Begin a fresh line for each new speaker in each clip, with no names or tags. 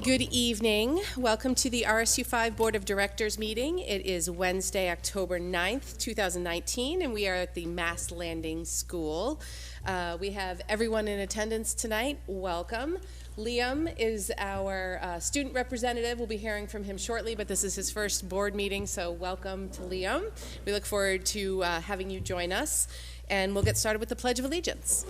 Good evening. Welcome to the RSU 5 Board of Directors meeting. It is Wednesday, October 9th, 2019, and we are at the Mass Landing School. We have everyone in attendance tonight. Welcome. Liam is our student representative. We'll be hearing from him shortly, but this is his first board meeting, so welcome to Liam. We look forward to having you join us, and we'll get started with the Pledge of Allegiance.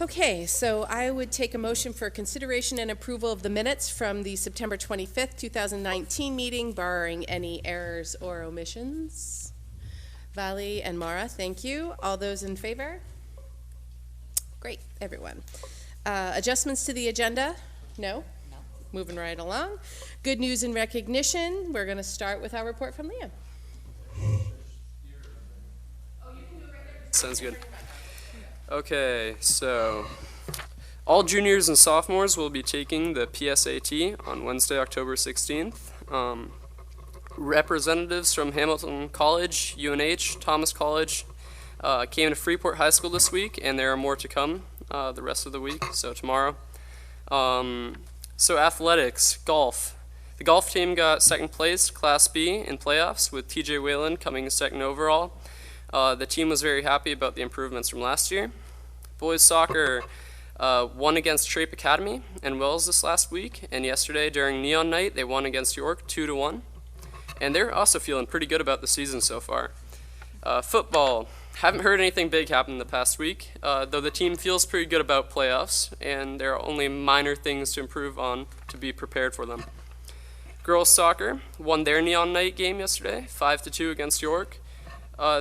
Okay, so I would take a motion for consideration and approval of the minutes from the September 25th, 2019 meeting, barring any errors or omissions. Vali and Mara, thank you. All those in favor? Great, everyone. Adjustments to the agenda? No? No. Moving right along. Good news and recognition. We're going to start with our report from Liam.
Sounds good. Okay, so all juniors and sophomores will be taking the PSAT on Wednesday, October 16th. Representatives from Hamilton College, UNH, Thomas College came to Freeport High School this week, and there are more to come the rest of the week, so tomorrow. So athletics, golf. The golf team got second place, Class B, in playoffs, with TJ Whalen coming second overall. The team was very happy about the improvements from last year. Boys soccer won against Trape Academy and Wells this last week, and yesterday during Neon Night they won against York 2-1. And they're also feeling pretty good about the season so far. Football, haven't heard anything big happen in the past week, though the team feels pretty good about playoffs, and there are only minor things to improve on to be prepared for them. Girls soccer won their Neon Night game yesterday, 5-2 against York.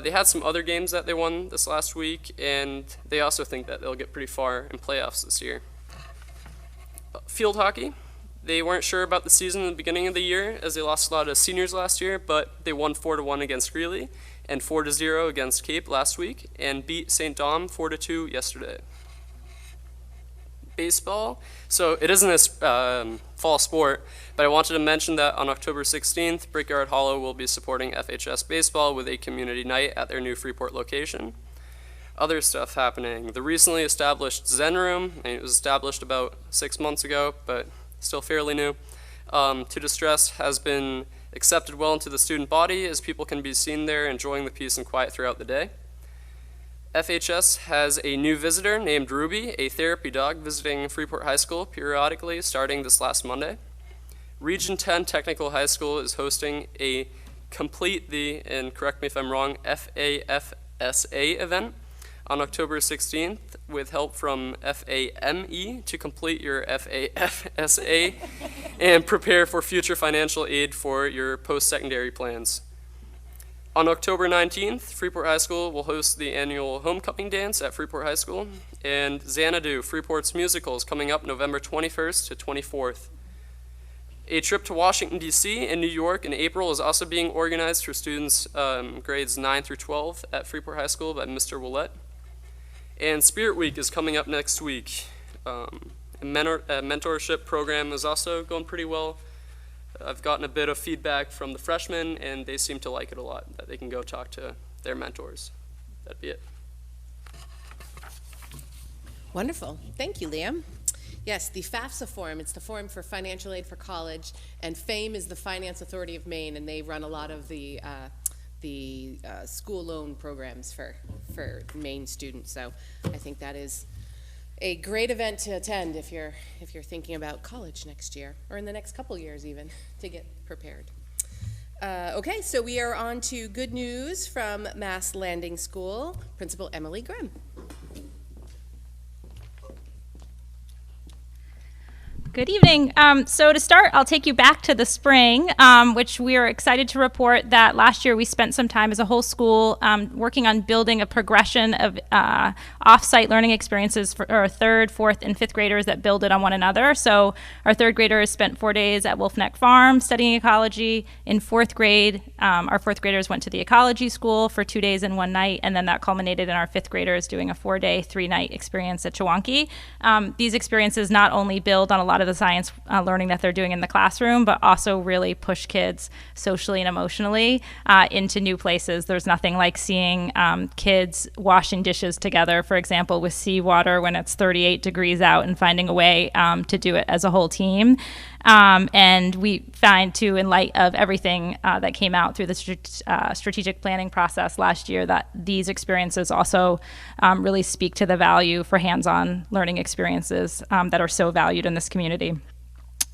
They had some other games that they won this last week, and they also think that they'll get pretty far in playoffs this year. Field hockey, they weren't sure about the season at the beginning of the year as they lost a lot of seniors last year, but they won 4-1 against Greeley and 4-0 against Cape last week and beat St. Dom 4-2 yesterday. Baseball, so it isn't a fall sport, but I wanted to mention that on October 16th, Brickyard Hollow will be supporting FHS baseball with a community night at their new Freeport location. Other stuff happening, the recently established Zen Room, and it was established about 6 months ago, but still fairly new. To Distress has been accepted well into the student body as people can be seen there enjoying the peace and quiet throughout the day. FHS has a new visitor named Ruby, a therapy dog visiting Freeport High School periodically starting this last Monday. Region 10 Technical High School is hosting a Complete the, and correct me if I'm wrong, FAFSA event on October 16th with help from FAME to complete your FAFSA and prepare for future financial aid for your post-secondary plans. On October 19th, Freeport High School will host the annual homecoming dance at Freeport High School, and Xanadu, Freeport's musical, is coming up November 21st to 24th. A trip to Washington, D.C. and New York in April is also being organized for students grades 9 through 12 at Freeport High School by Mr. Willett. And Spirit Week is coming up next week. A mentorship program is also going pretty well. I've gotten a bit of feedback from the freshmen, and they seem to like it a lot, that they can go talk to their mentors. That'd be it.
Wonderful. Thank you, Liam. Yes, the FAFSA Forum, it's the Forum for Financial Aid for College, and FAME is the Finance Authority of Maine, and they run a lot of the school loan programs for Maine students. So I think that is a great event to attend if you're thinking about college next year, or in the next couple years even, to get prepared. Okay, so we are on to good news from Mass Landing School. Principal Emily Grimm.
Good evening. So to start, I'll take you back to the spring, which we are excited to report that last year we spent some time as a whole school working on building a progression of off-site learning experiences for our 3rd, 4th, and 5th graders that build it on one another. So our 3rd graders spent 4 days at Wolf Neck Farm studying ecology. In 4th grade, our 4th graders went to the ecology school for 2 days and 1 night, and then that culminated in our 5th graders doing a 4-day, 3-night experience at Chewonki. These experiences not only build on a lot of the science learning that they're doing in the classroom, but also really push kids socially and emotionally into new places. There's nothing like seeing kids washing dishes together, for example, with seawater when it's 38 degrees out, and finding a way to do it as a whole team. And we find, too, in light of everything that came out through the strategic planning process last year, that these experiences also really speak to the value for hands-on learning experiences that are so valued in this community.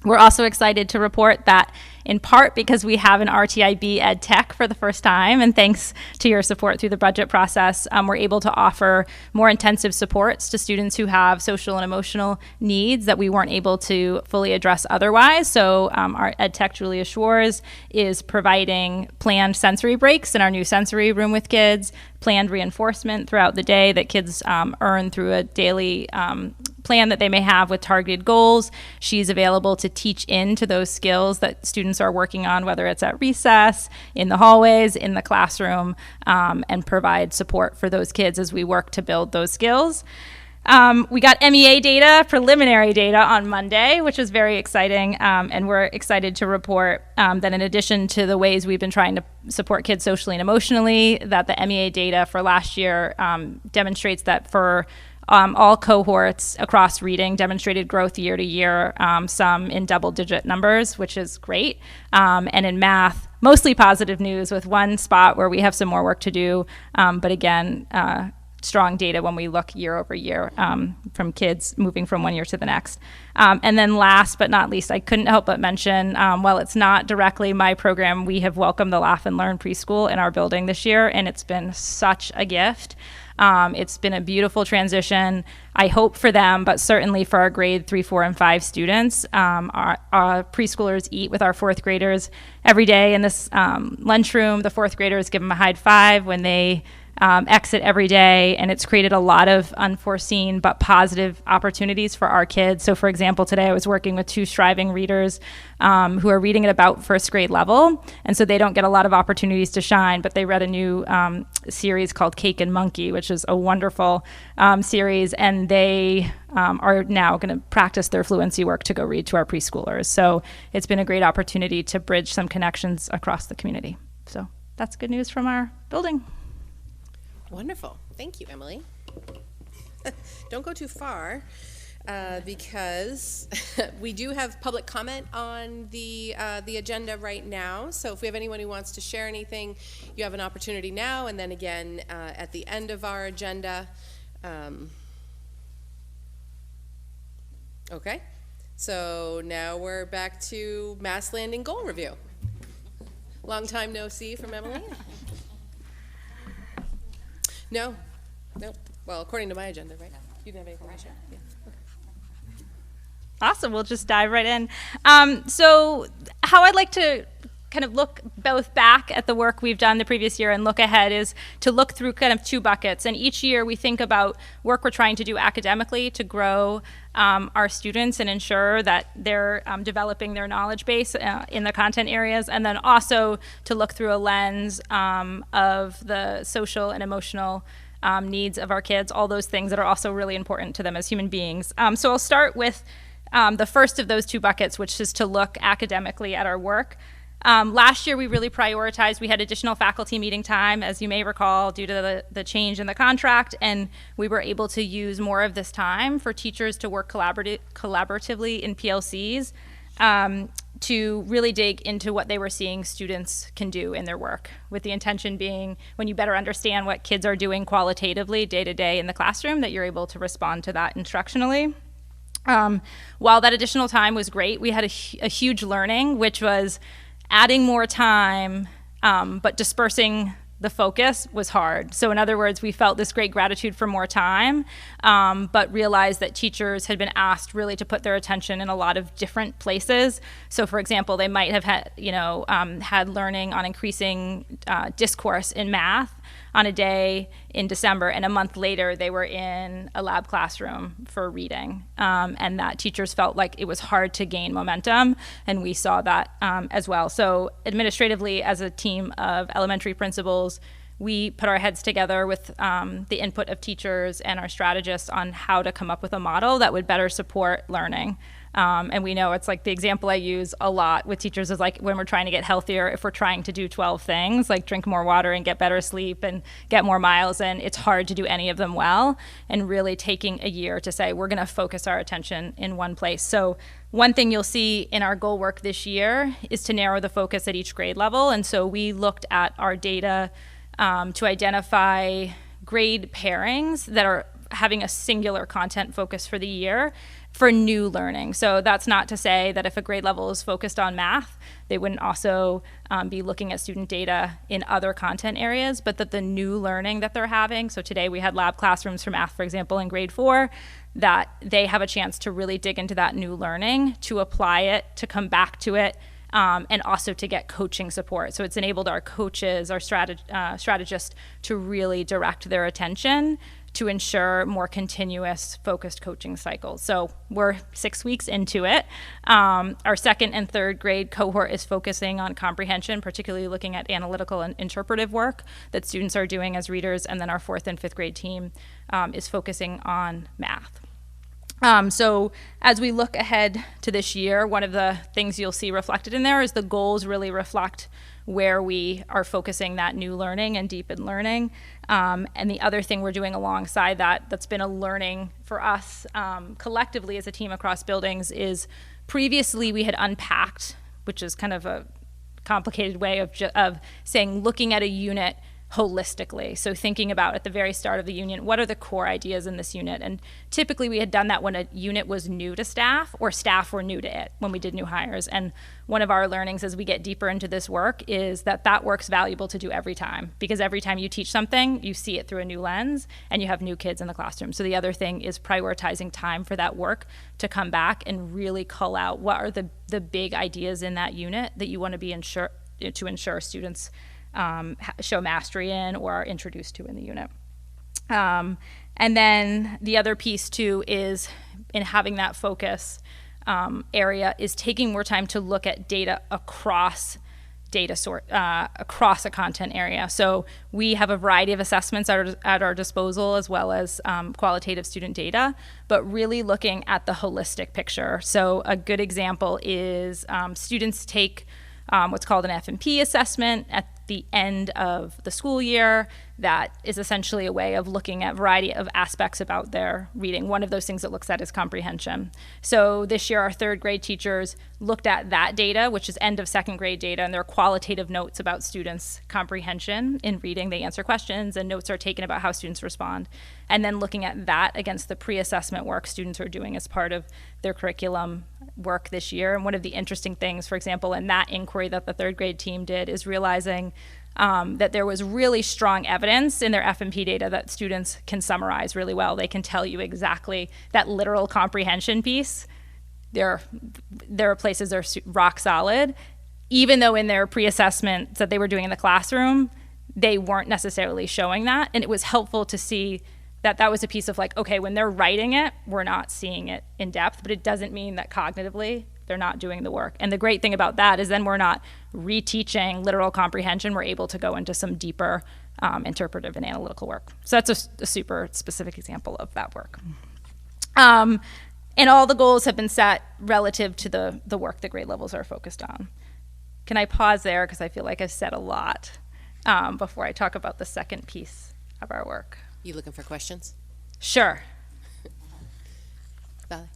We're also excited to report that, in part because we have an RTIB Ed Tech for the first time, and thanks to your support through the budget process, we're able to offer more intensive supports to students who have social and emotional needs that we weren't able to fully address otherwise. So our Ed Tech, Julia Schwarz, is providing planned sensory breaks in our new sensory room with kids, planned reinforcement throughout the day that kids earn through a daily plan that they may have with targeted goals. She's available to teach into those skills that students are working on, whether it's at recess, in the hallways, in the classroom, and provide support for those kids as we work to build those skills. We got MEA data, preliminary data, on Monday, which is very exciting, and we're excited to report that in addition to the ways we've been trying to support kids socially and emotionally, that the MEA data for last year demonstrates that for all cohorts across reading demonstrated growth year to year, some in double-digit numbers, which is great. And in math, mostly positive news, with one spot where we have some more work to do, but again, strong data when we look year over year from kids moving from one year to the next. And then last but not least, I couldn't help but mention, while it's not directly my program, we have welcomed the Laugh and Learn preschool in our building this year, and it's been such a gift. It's been a beautiful transition, I hope for them, but certainly for our grade 3, 4, and 5 students. Our preschoolers eat with our 4th graders every day in this lunchroom. The 4th graders give them a high five when they exit every day, and it's created a lot of unforeseen but positive opportunities for our kids. So for example, today I was working with 2 striving readers who are reading at about 1st grade level, and so they don't get a lot of opportunities to shine, but they read a new series called Cake and Monkey, which is a wonderful series, and they are now going to practice their fluency work to go read to our preschoolers. So it's been a great opportunity to bridge some connections across the community. So that's good news from our building.
Wonderful. Thank you, Emily. Don't go too far because we do have public comment on the agenda right now. So if we have anyone who wants to share anything, you have an opportunity now, and then again at the end of our agenda. Okay. So now we're back to Mass Landing Goal Review. Long time no see from Emily. No. Well, according to my agenda, right? You didn't have anything to share? Yeah. Okay.
Awesome. We'll just dive right in. So how I'd like to kind of look both back at the work we've done the previous year and look ahead is to look through kind of 2 buckets. And each year we think about work we're trying to do academically to grow our students and ensure that they're developing their knowledge base in the content areas, and then also to look through a lens of the social and emotional needs of our kids, all those things that are also really important to them as human beings. So I'll start with the first of those 2 buckets, which is to look academically at our work. Last year, we really prioritized. We had additional faculty meeting time, as you may recall, due to the change in the contract, and we were able to use more of this time for teachers to work collaboratively in PLCs to really dig into what they were seeing students can do in their work, with the intention being when you better understand what kids are doing qualitatively day to day in the classroom, that you're able to respond to that instructionally. While that additional time was great, we had a huge learning, which was adding more time, but dispersing the focus was hard. So in other words, we felt this great gratitude for more time, but realized that teachers had been asked really to put their attention in a lot of different places. So for example, they might have had, had learning on increasing discourse in math on a day in December, and a month later they were in a lab classroom for reading, and that teachers felt like it was hard to gain momentum, and we saw that as well. So administratively, as a team of elementary principals, we put our heads together with the input of teachers and our strategists on how to come up with a model that would better support learning. And we know it's like the example I use a lot with teachers is like when we're trying to get healthier, if we're trying to do 12 things, like drink more water and get better sleep and get more miles in, it's hard to do any of them well. And really taking a year to say, we're going to focus our attention in one place. So one thing you'll see in our goal work this year is to narrow the focus at each grade level. And so we looked at our data to identify grade pairings that are having a singular content focus for the year for new learning. So that's not to say that if a grade level is focused on math, they wouldn't also be looking at student data in other content areas, but that the new learning that they're having, so today we had lab classrooms for math, for example, in grade 4, that they have a chance to really dig into that new learning, to apply it, to come back to it, and also to get coaching support. So it's enabled our coaches, our strategists to really direct their attention to ensure more continuous focused coaching cycles. So we're 6 weeks into it. Our second and third grade cohort is focusing on comprehension, particularly looking at analytical and interpretive work that students are doing as readers. And then our fourth and fifth grade team is focusing on math. So as we look ahead to this year, one of the things you'll see reflected in there is the goals really reflect where we are focusing that new learning and deepened learning. And the other thing we're doing alongside that that's been a learning for us collectively as a team across buildings is previously we had unpacked, which is kind of a complicated way of saying looking at a unit holistically. So thinking about at the very start of the unit, what are the core ideas in this unit? And typically we had done that when a unit was new to staff or staff were new to it when we did new hires. And one of our learnings as we get deeper into this work is that work's valuable to do every time, because every time you teach something, you see it through a new lens and you have new kids in the classroom. So the other thing is prioritizing time for that work to come back and really cull out what are the big ideas in that unit that you want to be to ensure students show mastery in or are introduced to in the unit. And then the other piece too is in having that focus area is taking more time to look at data across across a content area. So we have a variety of assessments at our disposal as well as qualitative student data, but really looking at the holistic picture. So a good example is students take what's called an F&P assessment at the end of the school year. That is essentially a way of looking at a variety of aspects about their reading. One of those things it looks at is comprehension. So this year our third grade teachers looked at that data, which is end of second grade data, and there are qualitative notes about students' comprehension in reading. They answer questions and notes are taken about how students respond. And then looking at that against the pre-assessment work students are doing as part of their curriculum work this year. And one of the interesting things, for example, in that inquiry that the third grade team did is realizing that there was really strong evidence in their F&P data that students can summarize really well. They can tell you exactly that literal comprehension piece. There are places that are rock solid, even though in their pre-assessments that they were doing in the classroom, they weren't necessarily showing that. And it was helpful to see that was a piece of like, okay, when they're writing it, we're not seeing it in depth, but it doesn't mean that cognitively they're not doing the work. And the great thing about that is then we're not reteaching literal comprehension. We're able to go into some deeper interpretive and analytical work. So that's a super specific example of that work. And all the goals have been set relative to the work the grade levels are focused on. Can I pause there because I feel like I've said a lot before I talk about the second piece of our work.
You looking for questions?
Sure.
Valerie?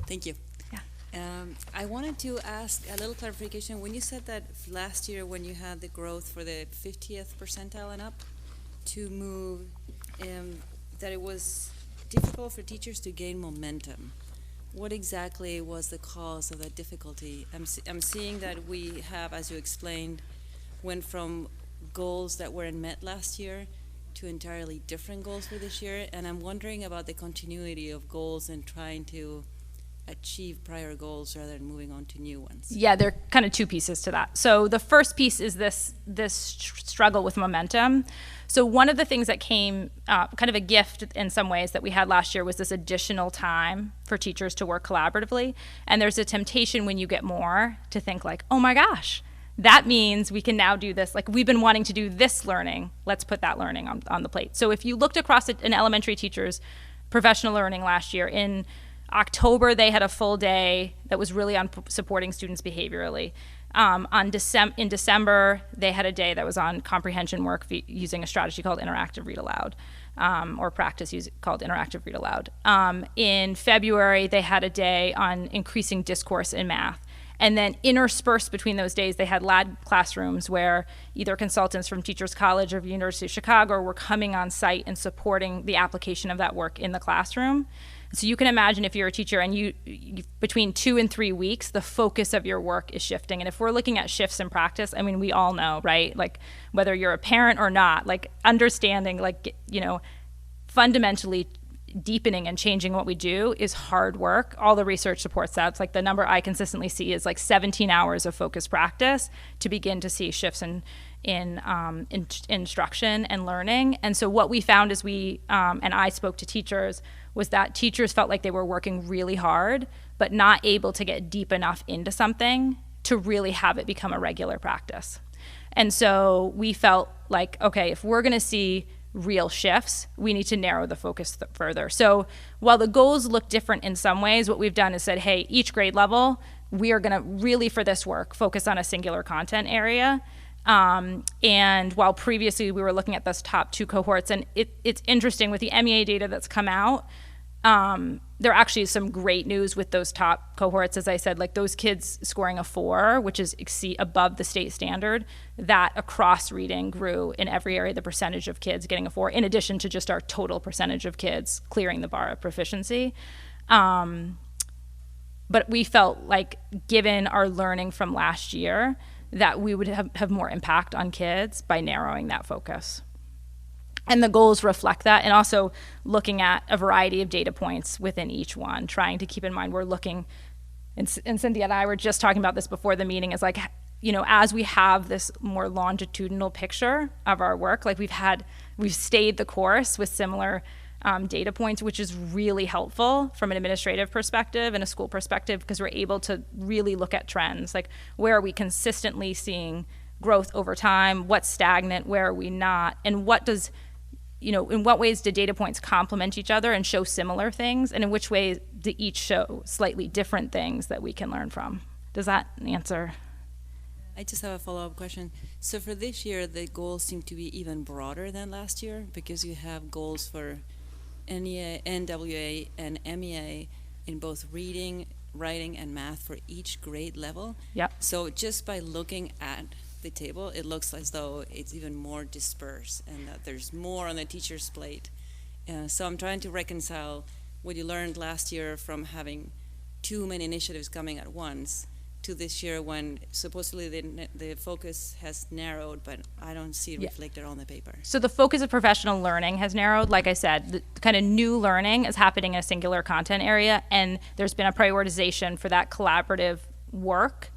Thank you.
Yeah.
I wanted to ask a little clarification. When you said that last year when you had the growth for the 50th percentile and up to move, that it was difficult for teachers to gain momentum. What exactly was the cause of that difficulty? I'm seeing that we have, as you explained, went from goals that weren't met last year to entirely different goals for this year, and I'm wondering about the continuity of goals and trying to achieve prior goals rather than moving on to new ones.
Yeah, there are kind of two pieces to that. So the first piece is this struggle with momentum. So one of the things that came kind of a gift in some ways that we had last year was this additional time for teachers to work collaboratively. And there's a temptation when you get more to think like, oh my gosh, that means we can now do this. Like, we've been wanting to do this learning. Let's put that learning on the plate. So if you looked across an elementary teacher's professional learning last year, in October, they had a full day that was really on supporting students behaviorally. In December, they had a day that was on comprehension work using a strategy called interactive read aloud, or practice called interactive read aloud. In February, they had a day on increasing discourse in math. And then interspersed between those days, they had lab classrooms where either consultants from Teachers College or the University of Chicago were coming on site and supporting the application of that work in the classroom. So you can imagine if you're a teacher and you between 2 and 3 weeks, the focus of your work is shifting. And if we're looking at shifts in practice, I mean, we all know, right? Like, whether you're a parent or not, like, understanding, like, fundamentally deepening and changing what we do is hard work. All the research supports that. It's like the number I consistently see is like 17 hours of focused practice to begin to see shifts in instruction and learning. And so what we found as and I spoke to teachers, was that teachers felt like they were working really hard, but not able to get deep enough into something to really have it become a regular practice. And so we felt like, okay, if we're going to see real shifts, we need to narrow the focus further. So while the goals look different in some ways, what we've done is said, hey, each grade level, we are going to really, for this work, focus on a singular content area. And while previously we were looking at those top 2 cohorts, and it's interesting with the MEA data that's come out, there actually is some great news with those top cohorts. As I said, like, those kids scoring a 4, which is above the state standard, that across reading grew in every area, the percentage of kids getting a 4, in addition to just our total percentage of kids clearing the bar of proficiency. But we felt like, given our learning from last year, that we would have more impact on kids by narrowing that focus. And the goals reflect that, and also looking at a variety of data points within each one, trying to keep in mind we're looking, and Cynthia and I were just talking about this before the meeting, is like, as we have this more longitudinal picture of our work, like we've stayed the course with similar data points, which is really helpful from an administrative perspective and a school perspective, because we're able to really look at trends, like, where are we consistently seeing growth over time, what's stagnant, where are we not, and in what ways do data points complement each other and show similar things, and in which ways do each show slightly different things that we can learn from? Does that answer?
I just have a follow-up question. So for this year, the goals seem to be even broader than last year, because you have goals for NEA, NWA, and MEA in both reading, writing, and math for each grade level.
Yep.
So just by looking at the table, it looks as though it's even more dispersed and that there's more on the teacher's plate. So I'm trying to reconcile what you learned last year from having too many initiatives coming at once to this year, when supposedly the focus has narrowed, but I don't see it reflected on the paper.
So the focus of professional learning has narrowed. Like I said, the kind of new learning is happening in a singular content area, and there's been a prioritization for that collaborative work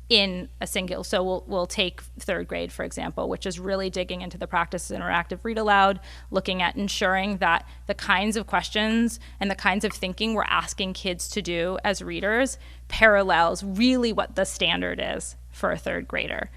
in a single. So we'll take 3rd grade, for example, which is really digging into the practice of interactive read aloud, looking at ensuring that the kinds of questions and the kinds of thinking we're asking kids to do as readers parallels really what the standard is for a 3rd grader.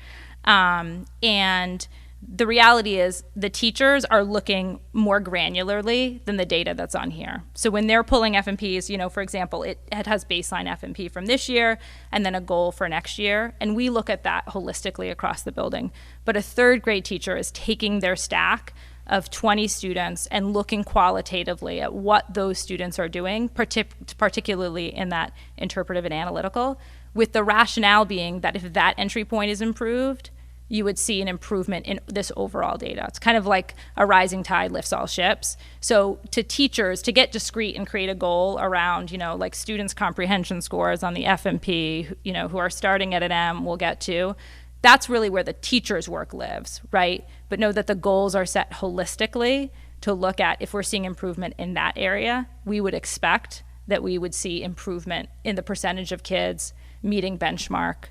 And the reality is the teachers are looking more granularly than the data that's on here. So when they're pulling FMPs, for example, it has baseline FMP from this year and then a goal for next year. And we look at that holistically across the building. But a 3rd grade teacher is taking their stack of 20 students and looking qualitatively at what those students are doing, particularly in that interpretive and analytical, with the rationale being that if that entry point is improved, you would see an improvement in this overall data. It's kind of like a rising tide lifts all ships. So to teachers, to get discrete and create a goal around, like students' comprehension scores on the FMP, who are starting at an M, we'll get to, that's really where the teacher's work lives, right? But know that the goals are set holistically to look at if we're seeing improvement in that area, we would expect that we would see improvement in the percentage of kids meeting benchmark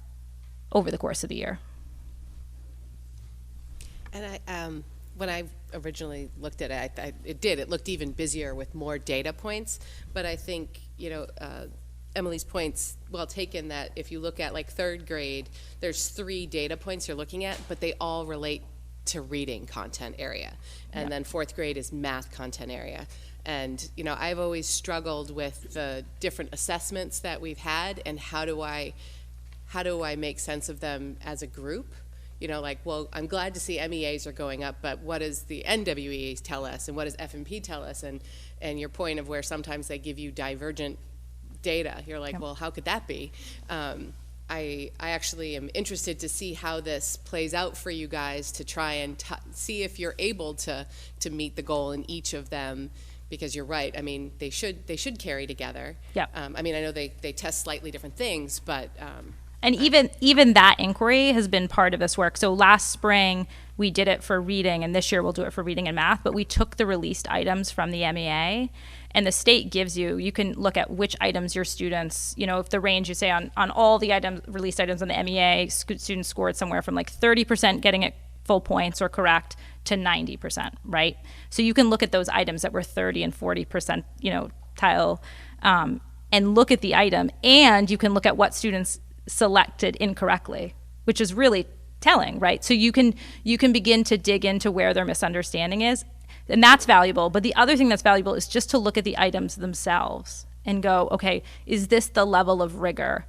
over the course of the year.
And when I originally looked at it, it looked even busier with more data points. But I think, Emily's point's well taken, that if you look at like third grade, there's 3 data points you're looking at, but they all relate to reading content area. And then fourth grade is math content area. And, I've always struggled with the different assessments that we've had, and how do I make sense of them as a group? Well, I'm glad to see MEAs are going up, but what does the NWEAs tell us, and what does FMP tell us? And your point of where sometimes they give you divergent data, you're like, well, how could that be? I actually am interested to see how this plays out for you guys, to try and see if you're able to meet the goal in each of them, because you're right. I mean, they should carry together. Yeah. I mean, I know they test slightly different things, but.
And even that inquiry has been part of this work. So last spring, we did it for reading, and this year we'll do it for reading and math, but we took the released items from the MEA, and the state gives you can look at which items your students, if the range you say on all the released items on the MEA, students scored somewhere from like 30% getting it full points or correct to 90%, right? So you can look at those items that were 30 and 40%, tile, and look at the item, and you can look at what students selected incorrectly, which is really telling, right? So you can begin to dig into where their misunderstanding is, and that's valuable. But the other thing that's valuable is just to look at the items themselves and go, okay, is this the level of rigor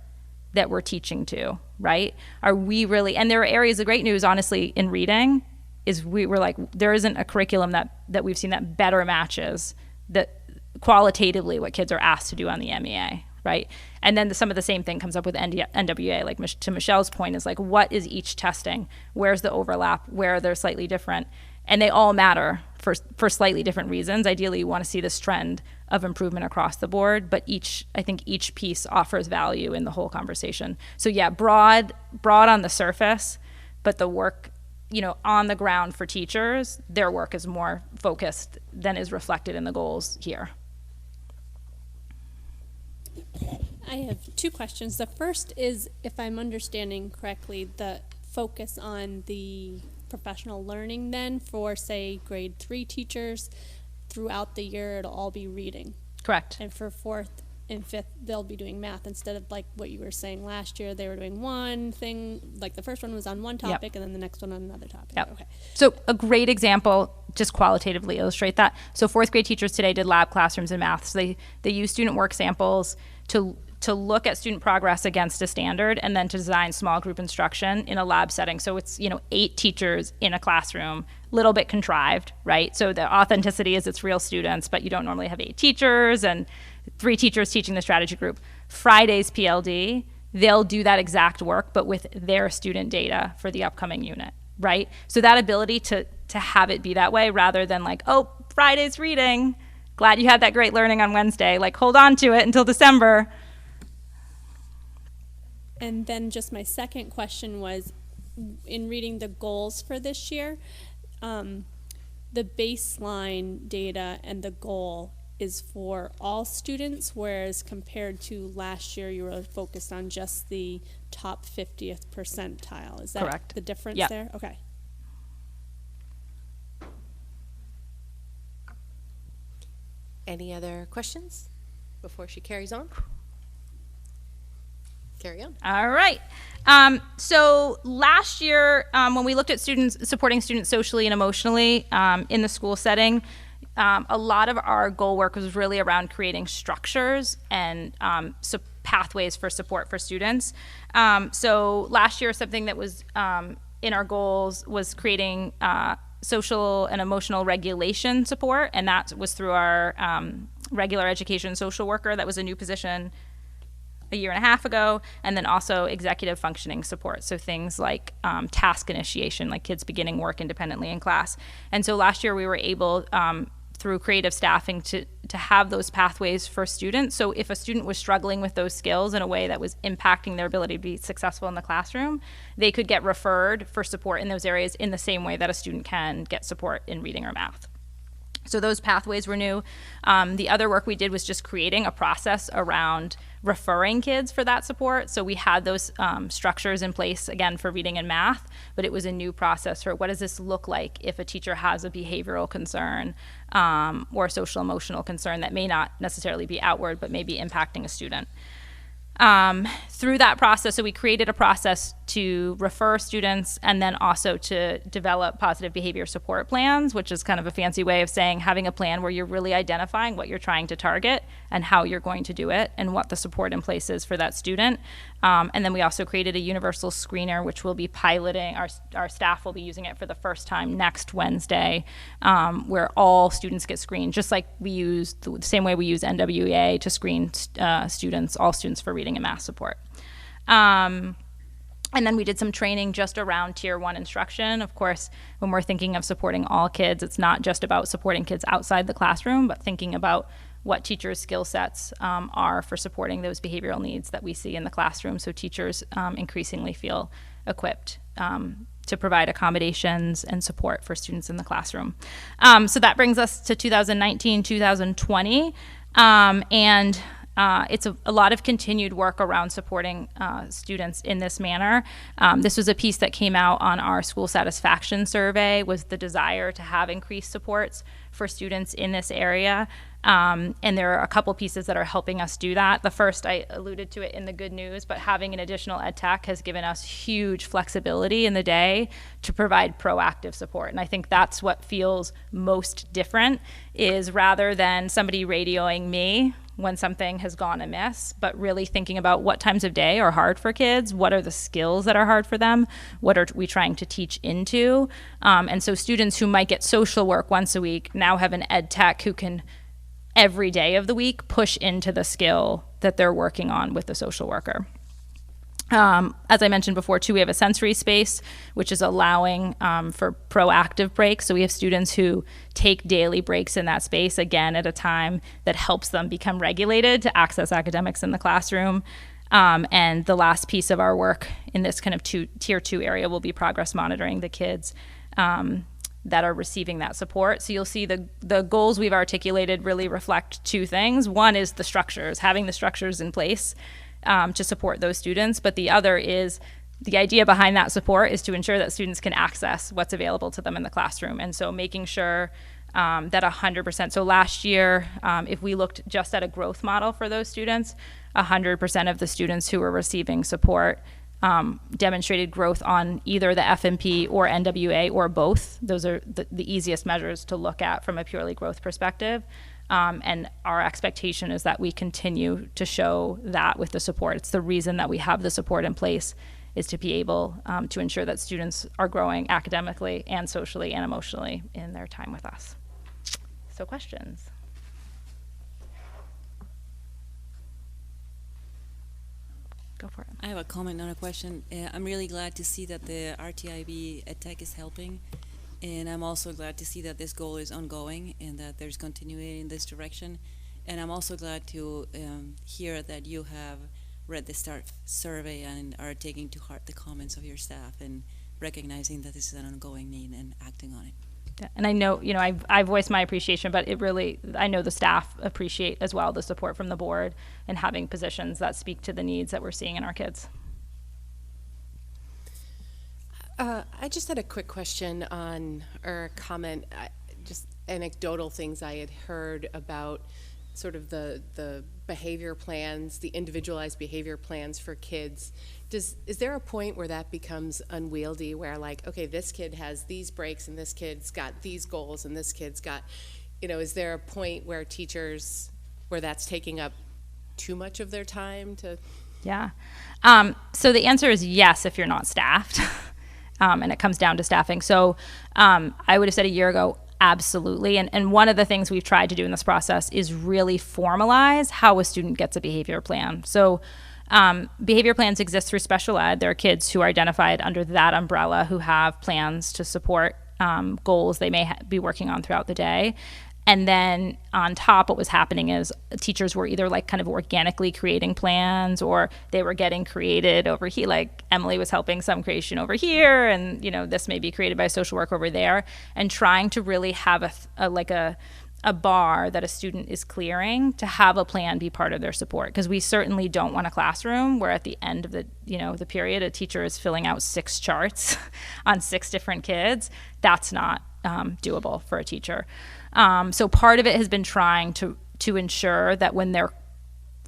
that we're teaching to, right? Are we really, and there are areas of great news, honestly, in reading, is we were like, there isn't a curriculum that we've seen that better matches that qualitatively what kids are asked to do on the MEA, right? And then some of the same thing comes up with NWA, like to Michelle's point, is like, what is each testing? Where's the overlap? Where they're slightly different? And they all matter for slightly different reasons. Ideally, you want to see this trend of improvement across the board, but I think each piece offers value in the whole conversation. So yeah, broad on the surface, but the work, on the ground for teachers, their work is more focused than is reflected in the goals here.
I have 2 questions. The first is, if I'm understanding correctly, the focus on the professional learning then for, say, grade 3 teachers, throughout the year it'll all be reading.
Correct.
And for 4th and 5th, they'll be doing math, instead of like what you were saying last year, they were doing one thing, like the first one was on one topic, and then the next one on another topic.
Yep.
Okay.
So a great example, just qualitatively illustrate that. So 4th grade teachers today did lab classrooms in math. So they use student work samples to look at student progress against a standard, and then to design small group instruction in a lab setting. So it's 8 teachers in a classroom, little bit contrived, right? So the authenticity is it's real students, but you don't normally have 8 teachers and 3 teachers teaching the strategy group. Friday's PLD, they'll do that exact work, but with their student data for the upcoming unit, right? So that ability to have it be that way, rather than like, oh, Friday's reading, glad you had that great learning on Wednesday, like hold on to it until December.
And then just my second question was, in reading the goals for this year, the baseline data and the goal is for all students, whereas compared to last year, you were focused on just the top 50th percentile. Is that
correct?
The difference there? Okay.
Any other questions before she carries on? Carry on.
All right. So last year, when we looked at supporting students socially and emotionally in the school setting, a lot of our goal work was really around creating structures and pathways for support for students. So last year, something that was in our goals was creating social and emotional regulation support, and that was through our regular education social worker. That was a new position a year and a half ago, and then also executive functioning support. So things like task initiation, like kids beginning work independently in class. And so last year we were able, through creative staffing, to have those pathways for students. So if a student was struggling with those skills in a way that was impacting their ability to be successful in the classroom, they could get referred for support in those areas in the same way that a student can get support in reading or math. So those pathways were new. The other work we did was just creating a process around referring kids for that support. So we had those structures in place, again, for reading and math, but it was a new process for what does this look like if a teacher has a behavioral concern or a social emotional concern that may not necessarily be outward, but may be impacting a student. Through that process, so we created a process to refer students and then also to develop positive behavior support plans, which is kind of a fancy way of saying having a plan where you're really identifying what you're trying to target and how you're going to do it and what the support in place is for that student. And then we also created a universal screener, which will be piloting, our staff will be using it for the first time next Wednesday, where all students get screened, just like we use, the same way we use NWEA to screen students, all students for reading and math support. And then we did some training just around Tier 1 instruction. Of course, when we're thinking of supporting all kids, it's not just about supporting kids outside the classroom, but thinking about what teachers' skill sets are for supporting those behavioral needs that we see in the classroom, so teachers increasingly feel equipped to provide accommodations and support for students in the classroom. So that brings us to 2019, 2020, and it's a lot of continued work around supporting students in this manner. This was a piece that came out on our school satisfaction survey, was the desire to have increased supports for students in this area. And there are a couple pieces that are helping us do that. The first, I alluded to it in the good news, but having an additional ed tech has given us huge flexibility in the day to provide proactive support. And I think that's what feels most different, is rather than somebody radioing me when something has gone amiss, but really thinking about what times of day are hard for kids, what are the skills that are hard for them, what are we trying to teach into. And so students who might get social work once a week now have an ed tech who can every day of the week push into the skill that they're working on with the social worker. As I mentioned before, too, we have a sensory space, which is allowing for proactive breaks. So we have students who take daily breaks in that space, again, at a time that helps them become regulated to access academics in the classroom. And the last piece of our work in this kind of tier 2 area will be progress monitoring the kids that are receiving that support. So you'll see the goals we've articulated really reflect two things. One is the structures, having the structures in place to support those students, but the other is the idea behind that support is to ensure that students can access what's available to them in the classroom. And so making sure that 100%, so last year, if we looked just at a growth model for those students, 100% of the students who were receiving support demonstrated growth on either the FMP or NWA or both. Those are the easiest measures to look at from a purely growth perspective. And our expectation is that we continue to show that with the support. It's the reason that we have the support in place, is to be able to ensure that students are growing academically and socially and emotionally in their time with us. So questions? Go for it.
I have a comment, not a question. I'm really glad to see that the RTIB EdTech is helping, and I'm also glad to see that this goal is ongoing and that there's continuity in this direction. And I'm also glad to hear that you have read the START survey and are taking to heart the comments of your staff and recognizing that this is an ongoing need and acting on it.
Yeah, and I know, I voiced my appreciation, but I know the staff appreciate as well the support from the board and having positions that speak to the needs that we're seeing in our kids.
I just had a quick question on, or a comment, just anecdotal things I had heard about sort of the behavior plans, the individualized behavior plans for kids. Is there a point where that becomes unwieldy, where like, okay, this kid has these breaks and this kid's got these goals and this kid's got, is there a point where where that's taking up too much of their time to?
Yeah. So the answer is yes, if you're not staffed. And it comes down to staffing. So I would have said a year ago, absolutely. And one of the things we've tried to do in this process is really formalize how a student gets a behavior plan. So Behavior plans exist through special ed. There are kids who are identified under that umbrella who have plans to support goals they may be working on throughout the day. And then on top, what was happening is teachers were either like kind of organically creating plans, or they were getting created over here. Like Emily was helping some creation over here, and this may be created by social work over there, and trying to really have a bar that a student is clearing to have a plan be part of their support. Because we certainly don't want a classroom where at the end of the period a teacher is filling out 6 charts on 6 different kids. That's not doable for a teacher. So part of it has been trying to ensure that when they're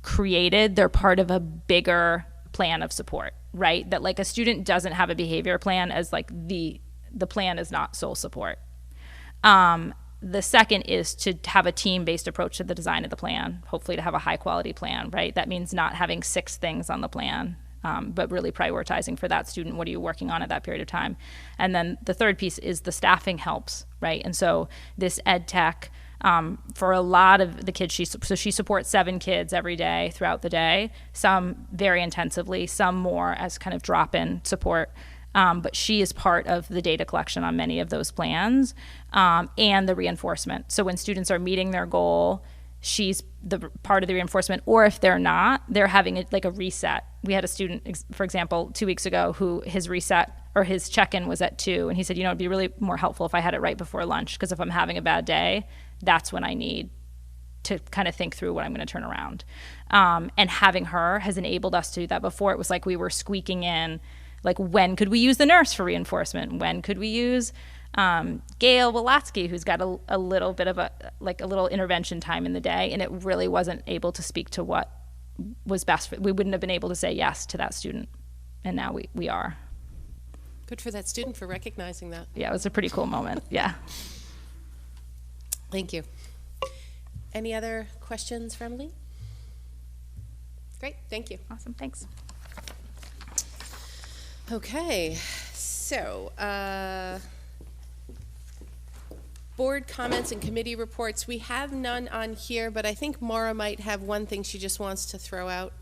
created, they're part of a bigger plan of support, right? That like a student doesn't have a behavior plan as like the plan is not sole support. The second is to have a team-based approach to the design of the plan, hopefully to have a high-quality plan, right? That means not having 6 things on the plan, but really prioritizing for that student, what are you working on at that period of time? And then the third piece is the staffing helps, right? And so this ed tech, for a lot of the kids, she supports 7 kids every day throughout the day, some very intensively, some more as kind of drop-in support. But she is part of the data collection on many of those plans, and the reinforcement. So when students are meeting their goal, she's the part of the reinforcement, or if they're not, they're having a reset. We had a student, for example, 2 weeks ago who his reset or his check-in was at 2, and he said, it'd be really more helpful if I had it right before lunch, because if I'm having a bad day, that's when I need to kind of think through what I'm going to turn around. And having her has enabled us to do that. Before it was like we were squeaking in, like, when could we use the nurse for reinforcement? When could we use Gail Walatsky, who's got a little bit of a little intervention time in the day, and it really wasn't able to speak to what was best we wouldn't have been able to say yes to that student, and now we are.
Good for that student for recognizing that.
Yeah, it was a pretty cool moment. Yeah.
Thank you. Any other questions for Emily? Great, thank you.
Awesome, thanks.
Okay, so board comments and committee reports. We have none on here, but I think Maura might have one thing she just wants to throw out.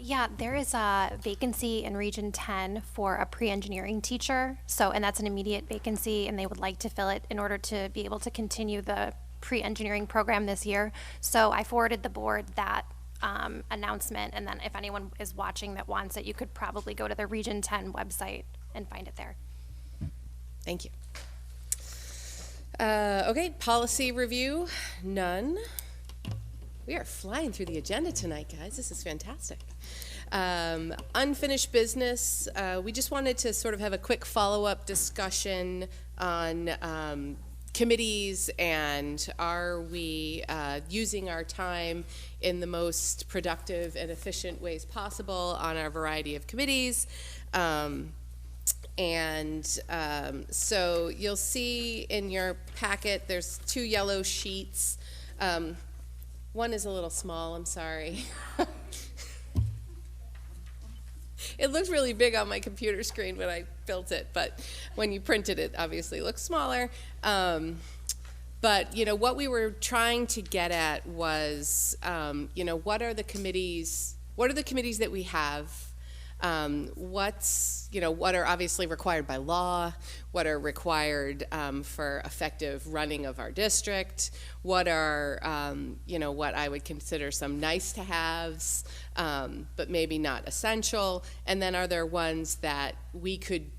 Yeah, there is a vacancy in Region 10 for a pre-engineering teacher. And that's an immediate vacancy, and they would like to fill it in order to be able to continue the pre-engineering program this year. So I forwarded the board that announcement, and then if anyone is watching that wants it, you could probably go to the Region 10 website and find it there.
Thank you. Okay, policy review, none. We are flying through the agenda tonight, guys. This is fantastic. Unfinished business, we just wanted to sort of have a quick follow-up discussion on committees, and are we using our time in the most productive and efficient ways possible on our variety of committees. So you'll see in your packet there's 2 yellow sheets. One is a little small, I'm sorry. It looked really big on my computer screen when I built it, but when you printed it, obviously looks smaller. But what we were trying to get at was, what are the committees that we have? What are obviously required by law? What are required for effective running of our district? What are, what I would consider some nice to haves, but maybe not essential? And then are there ones that we could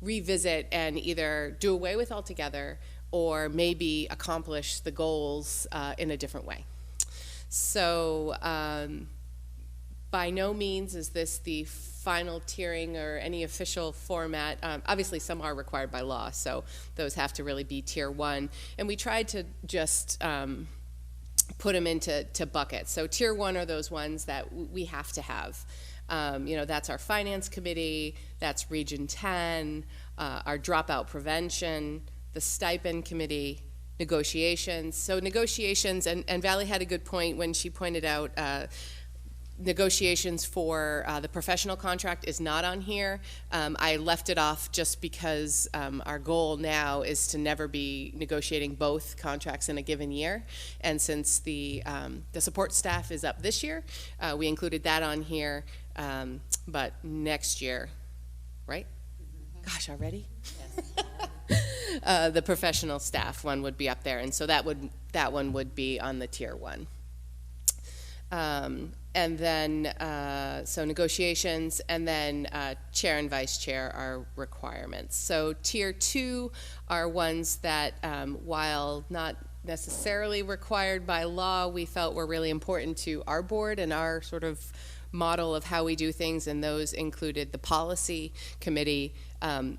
revisit and either do away with altogether, or maybe accomplish the goals in a different way? So by no means is this the final tiering or any official format. Obviously some are required by law, so those have to really be tier 1. And we tried to just put them into buckets. So tier 1 are those ones that we have to have. That's our finance committee, that's Region 10, our dropout prevention, the stipend committee, negotiations. So negotiations, and Valley had a good point when she pointed out negotiations for the professional contract is not on here. I left it off just because our goal now is to never be negotiating both contracts in a given year. And since the support staff is up this year, we included that on here. But next year, right? Gosh, already? The professional staff one would be up there, and so that one would be on the tier 1. And then, so negotiations, and then chair and vice chair are requirements. So tier 2 are ones that, while not necessarily required by law, we felt were really important to our board and our sort of model of how we do things, and those included the policy committee,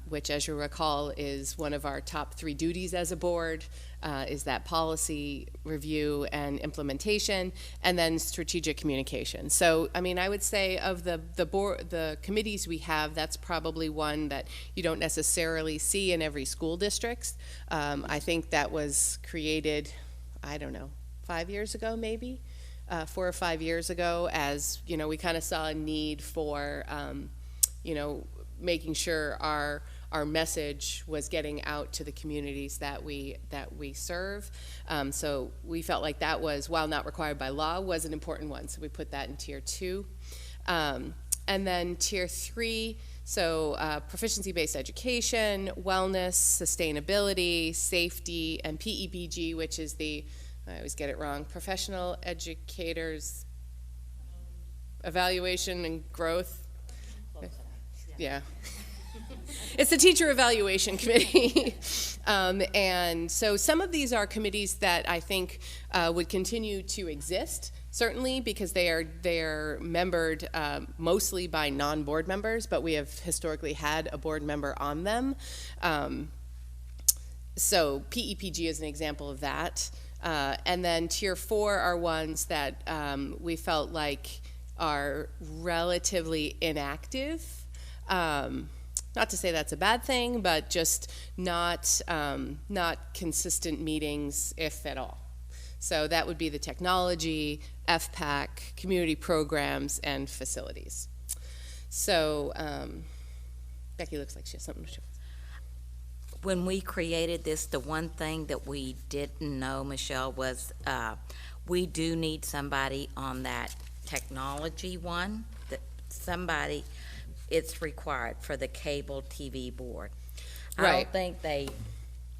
which, as you recall, is one of our top 3 duties as a board, is that policy review and implementation, and then strategic communication. So, I mean, I would say of the committees we have, that's probably one that you don't necessarily see in every school district. I think that was created, I don't know, 5 years ago, maybe? 4 or 5 years ago, as you know, we kind of saw a need for you know, making sure our message was getting out to the communities that we serve. So we felt like that was, while not required by law, was an important one. So we put that in tier 2, and then tier 3. So proficiency-based education, wellness, sustainability, safety, and PEBG, which is the, I always get it wrong, Professional Educators Evaluation and Growth. Yeah. It's the Teacher Evaluation Committee. And so some of these are committees that I think would continue to exist, certainly because they are membered mostly by non-board members, but we have historically had a board member on them. So PEPG is an example of that. And then tier 4 are ones that we felt like are relatively inactive. Not to say that's a bad thing, but just not consistent meetings, if at all. So that would be the technology, FPAC, community programs, and facilities. So Becky looks like she has something to show.
When we created this, the one thing that we didn't know, Michelle, was we do need somebody on that technology one. That somebody, it's required for the cable TV board.
Right.
I don't think they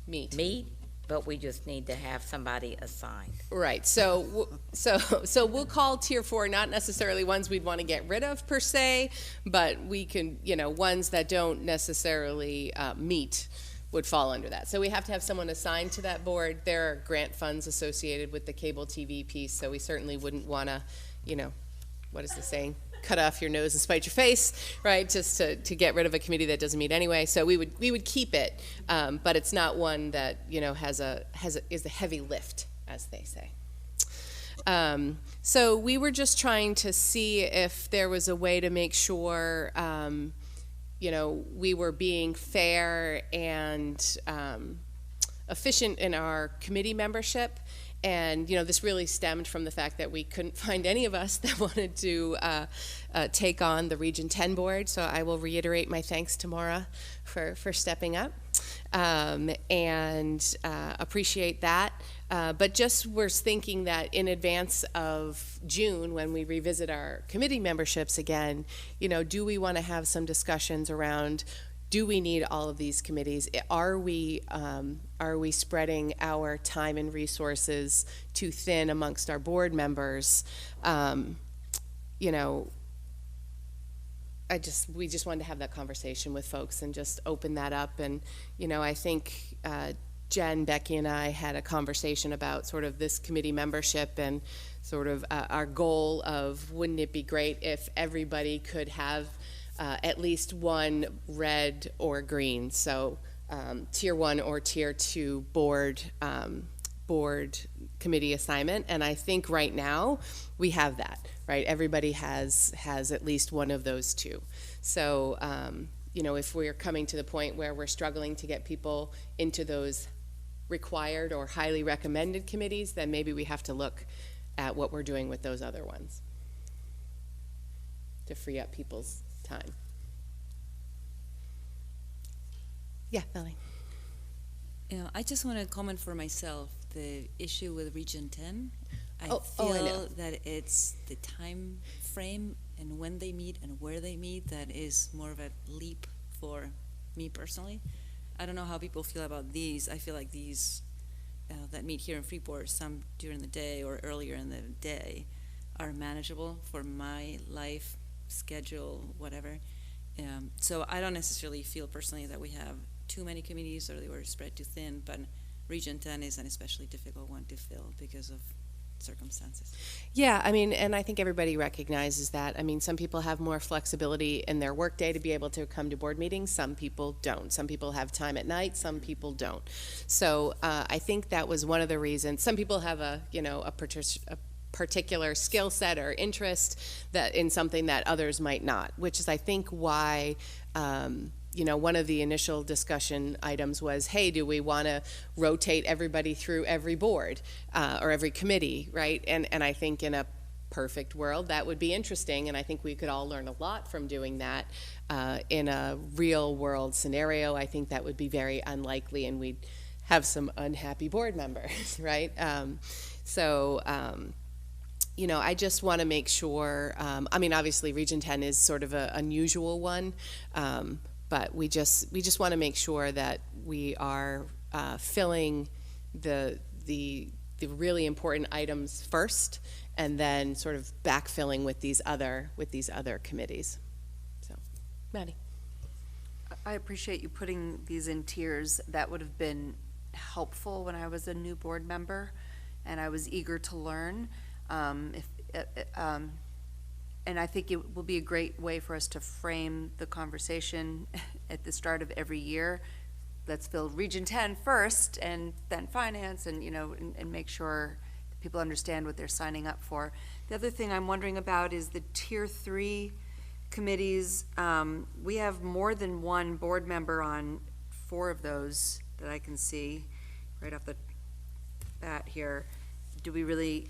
meet,
but we just need to have somebody assigned.
Right. So we'll call tier 4 not necessarily ones we'd want to get rid of per se, but we can, you know, ones that don't necessarily meet would fall under that. So we have to have someone assigned to that board. There are grant funds associated with the cable TV piece, so we certainly wouldn't want to, you know, what is the saying? Cut off your nose and spite your face, right? Just to get rid of a committee that doesn't meet anyway. So we would keep it, but it's not one that, you know, is a heavy lift, as they say. So we were just trying to see if there was a way to make sure you know, we were being fair and efficient in our committee membership. And, you know, this really stemmed from the fact that we couldn't find any of us that wanted to take on the Region 10 board. So I will reiterate my thanks to Maura for stepping up and appreciate that. But just was thinking that in advance of June, when we revisit our committee memberships again, you know, do we want to have some discussions around, do we need all of these committees? Are we spreading our time and resources too thin amongst our board members? You know, we just wanted to have that conversation with folks and just open that up. And, you know, I think Jen, Becky, and I had a conversation about sort of this committee membership and sort of our goal of, wouldn't it be great if everybody could have at least one red or green, so tier 1 or tier 2 board committee assignment. And I think right now we have that, right? Everybody has at least one of those two. So you know, if we're coming to the point where we're struggling to get people into those required or highly recommended committees, then maybe we have to look at what we're doing with those other ones. free up people's time. Yeah, Melanie.
Yeah, I just want to comment for myself, the issue with Region 10. I
I
feel
know.
that it's the time frame and when they meet and where they meet that is more of a leap for me personally. I don't know how people feel about these. I feel like these that meet here in Freeport, some during the day or earlier in the day, are manageable for my life, schedule, whatever. So I don't necessarily feel personally that we have too many committees or they were spread too thin, but Region 10 is an especially difficult one to fill because of circumstances.
Yeah, I mean, and I think everybody recognizes that. I mean, some people have more flexibility in their workday to be able to come to board meetings. Some people don't. Some people have time at night. Some people don't. So I think that was one of the reasons. Some people have a particular skill set or interest that in something that others might not, which is, I think, why one of the initial discussion items was, hey, do we want to rotate everybody through every board or every committee, right? And I think in a perfect world, that would be interesting, and I think we could all learn a lot from doing that. In a real world scenario, I think that would be very unlikely, and we'd have some unhappy board members, right? I just want to make sure, obviously Region 10 is sort of an unusual one, but we just want to make sure that we are filling the really important items first, and then sort of backfilling with these other committees. So, Maddie.
I appreciate you putting these in tiers. That would have been helpful when I was a new board member, and I was eager to learn. And I think it will be a great way for us to frame the conversation at the start of every year. Let's fill Region 10 first, and then Finance, and and make sure that people understand what they're signing up for. The other thing I'm wondering about is the Tier 3 committees. We have more than one board member on 4 of those that I can see right off the bat here. Do we really,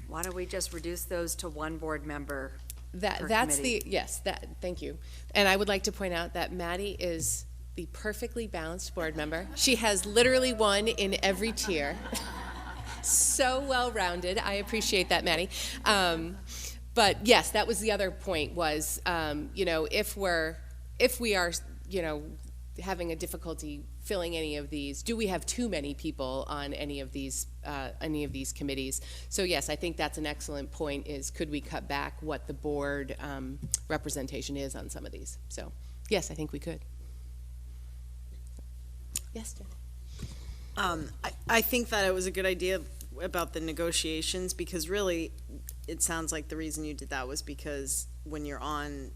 why don't we just reduce those to 1 board member?
Thank you. And I would like to point out that Maddie is the perfectly balanced board member. She has literally 1 in every tier. So well-rounded. I appreciate that, Maddie. But yes, that was the other point was, if we are, having a difficulty filling any of these, do we have too many people on any of these committees? So yes, I think that's an excellent point, is could we cut back what the board representation is on some of these? So yes, I think we could. Yes, Jen.
I think that it was a good idea about the negotiations, because really it sounds like the reason you did that was because when you're on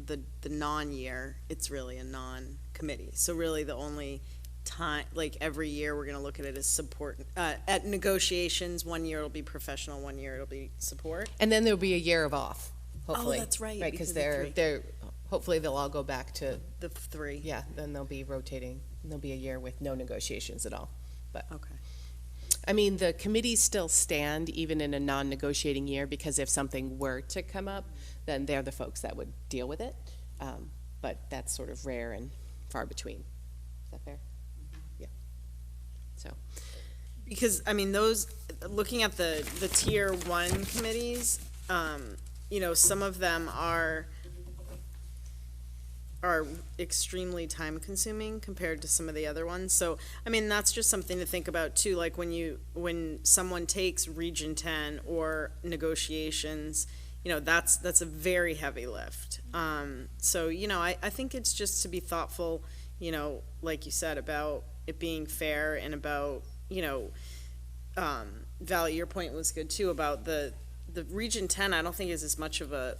the non-year, it's really a non-committee. So really the only time, like every year, we're going to look at it as support. At negotiations, 1 year it'll be professional, 1 year it'll be support.
And then there'll be a year of off, hopefully.
Oh, that's right.
Right, because they're hopefully they'll all go back to
the 3.
Yeah, then they'll be rotating. There'll be a year with no negotiations at all. But
okay.
The committees still stand even in a non-negotiating year, because if something were to come up, then they're the folks that would deal with it. But that's sort of rare and far between. Is that fair? Yeah. So.
Because, those, looking at the tier 1 committees, some of them are extremely time consuming compared to some of the other ones. So, that's just something to think about too. Like when someone takes Region 10 or negotiations, that's a very heavy lift. So, I think it's just to be thoughtful, like you said, about it being fair, and about, Val, your point was good too about the Region 10. I don't think is as much of a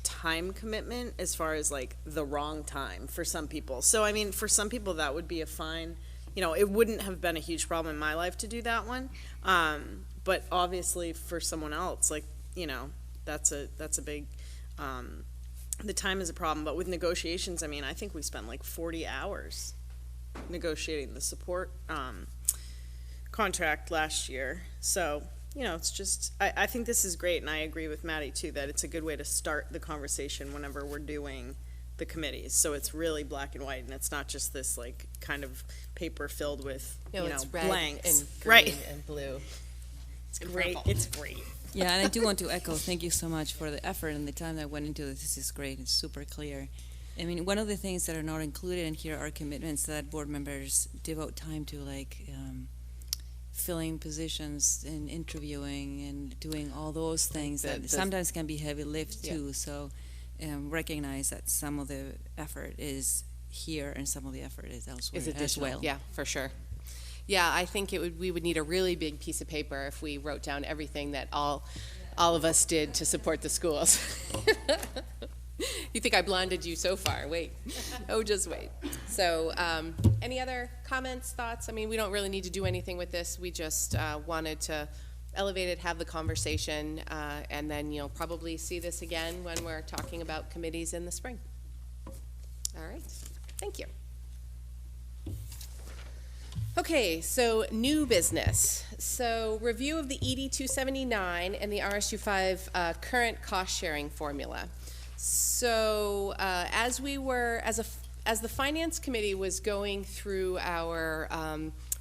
time commitment as far as the wrong time for some people. So for some people that would be a fine, it wouldn't have been a huge problem in my life to do that one. But obviously for someone else, that's a big, the time is a problem. But with negotiations, I think we spent 40 hours negotiating the support contract last year. So, you know, it's just, I think this is great, and I agree with Maddie too, that it's a good way to start the conversation whenever we're doing the committees. So it's really black and white, and it's not just this like kind of paper filled with, you know,
it's red
blanks.
and green
Right.
and blue.
It's great. It's great.
Yeah, and I do want to echo, thank you so much for the effort and the time that went into this. This is great. It's super clear. I mean, one of the things that are not included in here are commitments that board members devote time to, like filling positions and interviewing and doing all those things that sometimes can be heavy lift too. So recognize that some of the effort is here and some of the effort is elsewhere
Is
as
additional,
well.
yeah, for sure. Yeah, I think we would need a really big piece of paper if we wrote down everything that all of us did to support the schools. You think I blinded you so far? Wait. Oh, just wait. So, any other comments, thoughts? I mean, we don't really need to do anything with this. We just wanted to elevate it, have the conversation, and then you'll probably see this again when we're talking about committees in the spring. All right. Thank you. Okay, so new business. So review of the ED 279 and the RSU 5 current cost sharing formula. So as the finance committee was going through our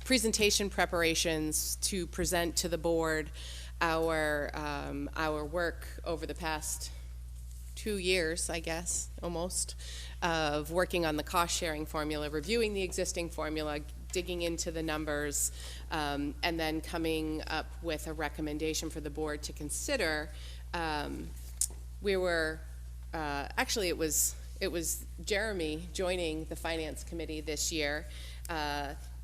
presentation preparations to present to the board our work over the past 2 years, I guess, almost, of working on the cost sharing formula, reviewing the existing formula, digging into the numbers, and then coming up with a recommendation for the board to consider. We were actually it was Jeremy joining the finance committee this year,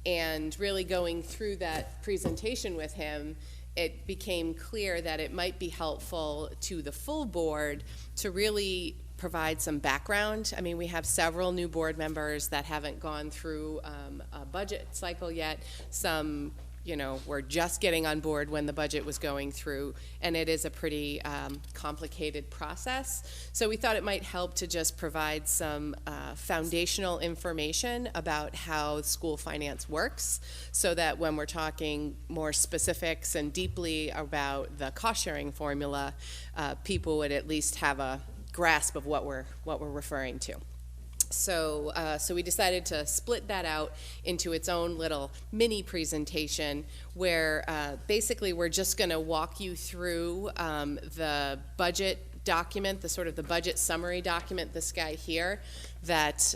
and really going through that presentation with him, it became clear that it might be helpful to the full board to really provide some background. I mean, we have several new board members that haven't gone through a budget cycle yet. Some, you know, were just getting on board when the budget was going through, and it is a pretty complicated process. So we thought it might help to just provide some foundational information about how school finance works, so that when we're talking more specifics and deeply about the cost-sharing formula, people would at least have a grasp of what we're referring to. So we decided to split that out into its own little mini presentation where basically we're just going to walk you through the budget document, the sort of the budget summary document, this guy here, that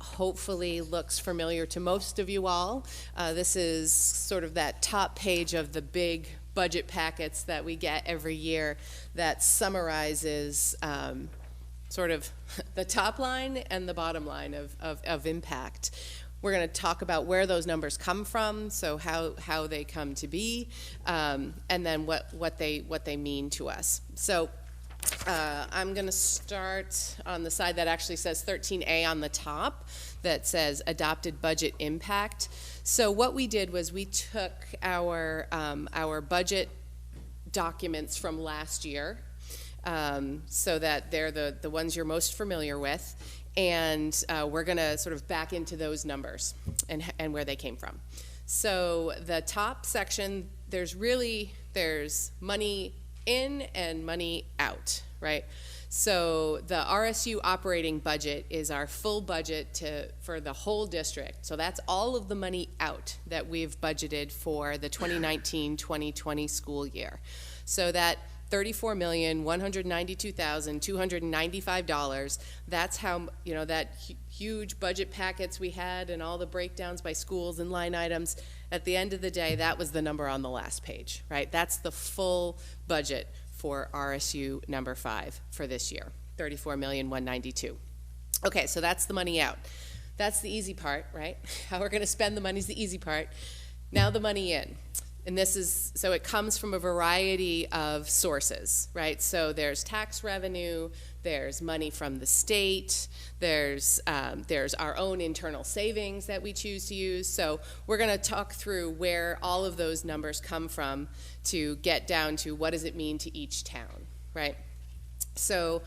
hopefully looks familiar to most of you all. This is sort of that top page of the big budget packets that we get every year that summarizes sort of the top line and the bottom line of impact. We're going to talk about where those numbers come from, so how they come to be, and then what they mean to us. So I'm going to start on the side that actually says 13A on the top, that says adopted budget impact. So what we did was we took our budget documents from last year, so that they're the ones you're most familiar with, and we're going to sort of back into those numbers and where they came from. So the top section, there's money in and money out, right? So the RSU operating budget is our full budget for the whole district. So that's all of the money out that we've budgeted for the 2019-2020 school year. So that $34,192,295, that's how, you know, that huge budget packets we had and all the breakdowns by schools and line items, at the end of the day, that was the number on the last page, right? That's the full budget for RSU number 5 for this year, $34,192,000. Okay, so that's the money out. That's the easy part, right? How we're going to spend the money is the easy part. Now the money in. And so it comes from a variety of sources, right? So there's tax revenue, there's money from the state, there's our own internal savings that we choose to use. So we're going to talk through where all of those numbers come from to get down to what does it mean to each town, right? So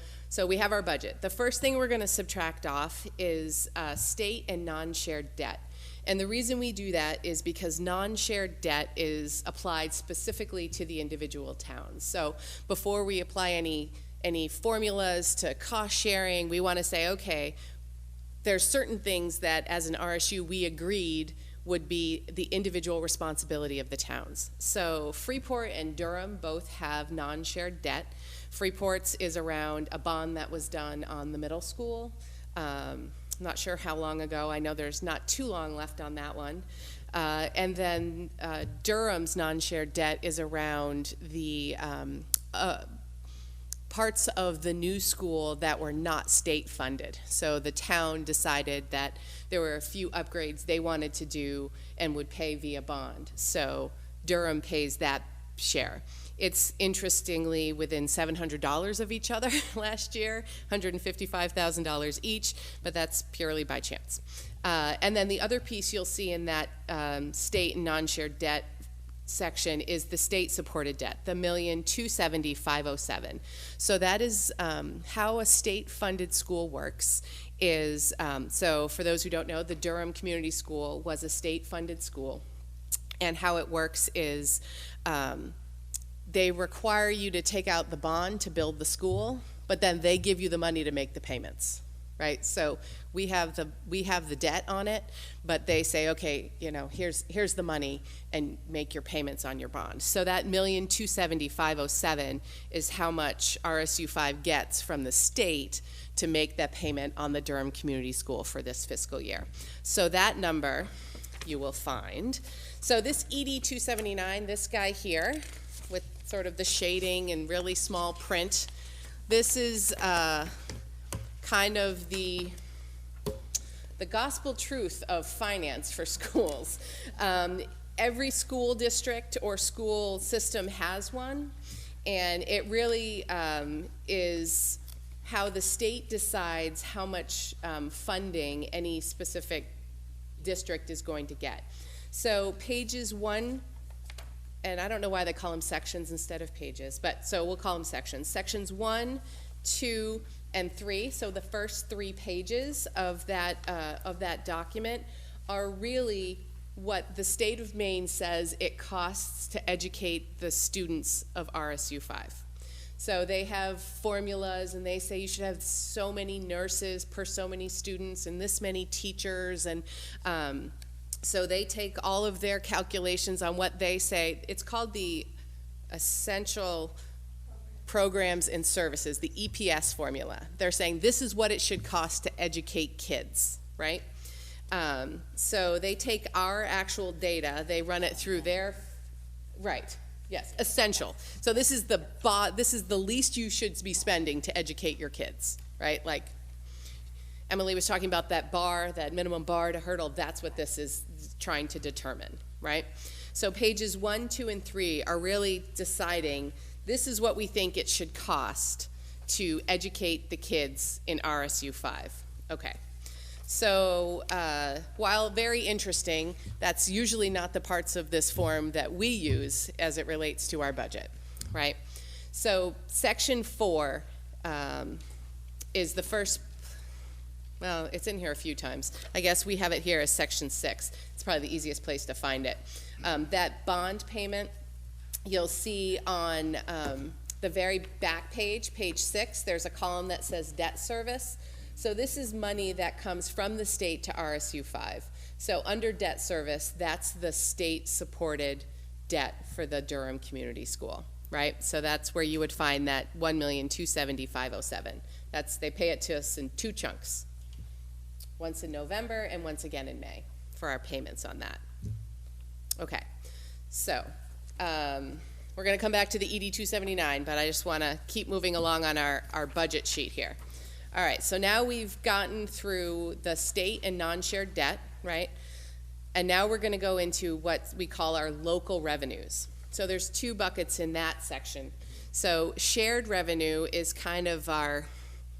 we have our budget. The first thing we're going to subtract off is state and non-shared debt. And the reason we do that is because non-shared debt is applied specifically to the individual towns. So before we apply any formulas to cost sharing, we want to say, okay, there's certain things that as an RSU we agreed would be the individual responsibility of the towns. So Freeport and Durham both have non-shared debt. Freeport's is around a bond that was done on the middle school. I'm not sure how long ago. I know there's not too long left on that one. And then Durham's non-shared debt is around the parts of the new school that were not state funded. So the town decided that there were a few upgrades they wanted to do and would pay via bond. So Durham pays that share. It's interestingly within $700 of each other last year, $155,000 each, but that's purely by chance. And then the other piece you'll see in that state and non-shared debt section is the state-supported debt, the $1,270,507. So that is how a state-funded school works. Is so for those who don't know, the Durham Community School was a state-funded school, and how it works is they require you to take out the bond to build the school, but then they give you the money to make the payments. Right, so we have the debt on it, but they say, okay, you know, here's the money, and make your payments on your bond. So that $1,270,507 is how much RSU 5 gets from the state to make that payment on the Durham Community School for this fiscal year. So that number you will find. So this ED 279, this guy here, with sort of the shading and really small print, this is kind of the gospel truth of finance for schools. Every school district or school system has one, and it really is how the state decides how much funding any specific district is going to get. So pages 1, and I don't know why they call them sections instead of pages, but so we'll call them sections. Sections 1, 2, and 3, so the first 3 pages of that document are really what the state of Maine says it costs to educate the students of RSU 5. So they have formulas, and they say you should have so many nurses per so many students and this many teachers, and so they take all of their calculations on what they say. It's called the essential programs and services, the EPS formula. They're saying this is what it should cost to educate kids, right? So they take our actual data, they run it through their, right, yes, essential. So this is the least you should be spending to educate your kids, right? Like Emily was talking about that bar, that minimum bar to hurdle, that's what this is trying to determine, right? So pages 1, 2, and 3 are really deciding this is what we think it should cost to educate the kids in RSU 5. Okay. So while very interesting, that's usually not the parts of this form that we use as it relates to our budget, right? So section 4 is the first, well, it's in here a few times. I guess we have it here as section 6. It's probably the easiest place to find it. That bond payment, you'll see on the very back page, page 6, there's a column that says debt service. So this is money that comes from the state to RSU 5. So under debt service, that's the state-supported debt for the Durham Community School, right? So that's where you would find that $1,270,507. They pay it to us in 2 chunks, once in November and once again in May for our payments on that. Okay, so we're going to come back to the ED 279, but I just want to keep moving along on our budget sheet here. All right, so now we've gotten through the state and non-shared debt, right? And now we're going to go into what we call our local revenues. So there's 2 buckets in that section. So shared revenue is kind of our,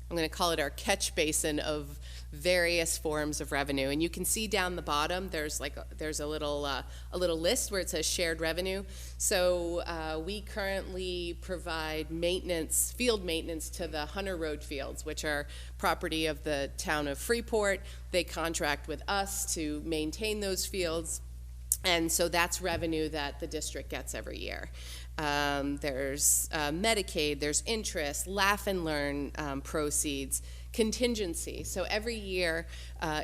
I'm going to call it our catch basin of various forms of revenue. And you can see down the bottom, there's a little list where it says shared revenue. So we currently provide field maintenance to the Hunter Road fields, which are property of the town of Freeport. They contract with us to maintain those fields. And so that's revenue that the district gets every year. There's Medicaid, there's interest, Laugh and Learn proceeds, contingency. So every year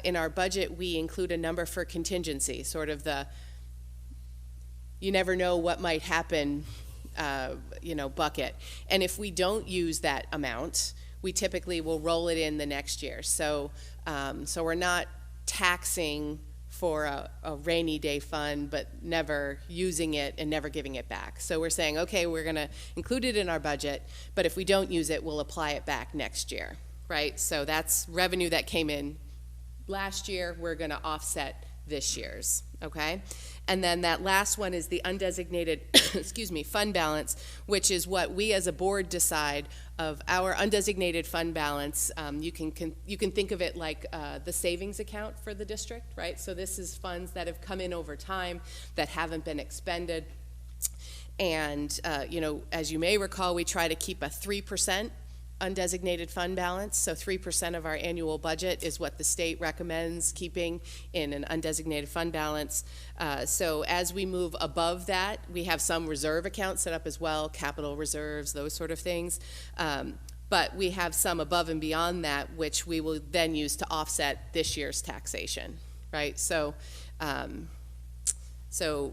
in our budget, we include a number for contingency, sort of you never know what might happen, bucket. And if we don't use that amount, we typically will roll it in the next year. So we're not taxing for a rainy day fund, but never using it and never giving it back. So we're saying, okay, we're gonna include it in our budget, but if we don't use it, we'll apply it back next year, right? So that's revenue that came in last year, we're gonna offset this year's, okay? And then that last one is the undesignated, fund balance, which is what we as a board decide of our undesignated fund balance. You can think of it like the savings account for the district, right? So this is funds that have come in over time that haven't been expended. And, as you may recall, we try to keep a 3% undesignated fund balance. So 3% of our annual budget is what the state recommends keeping in an undesignated fund balance. So as we move above that, we have some reserve accounts set up as well, capital reserves, those sort of things. But we have some above and beyond that, which we will then use to offset this year's taxation, right? So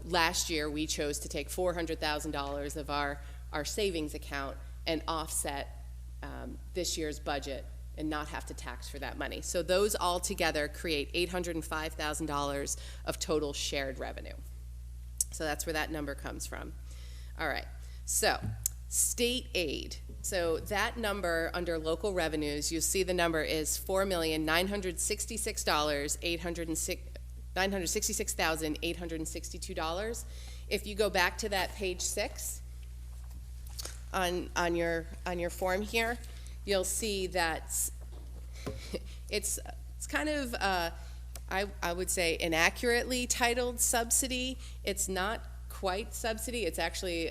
last year we chose to take $400,000 of our savings account and offset this year's budget and not have to tax for that money. So those all together create $805,000 of total shared revenue. So that's where that number comes from. All right, so state aid. So that number under local revenues, you see the number is $966,862. If you go back to that page 6, on your form here, you'll see that it's kind of I would say inaccurately titled subsidy. It's not quite subsidy. It's actually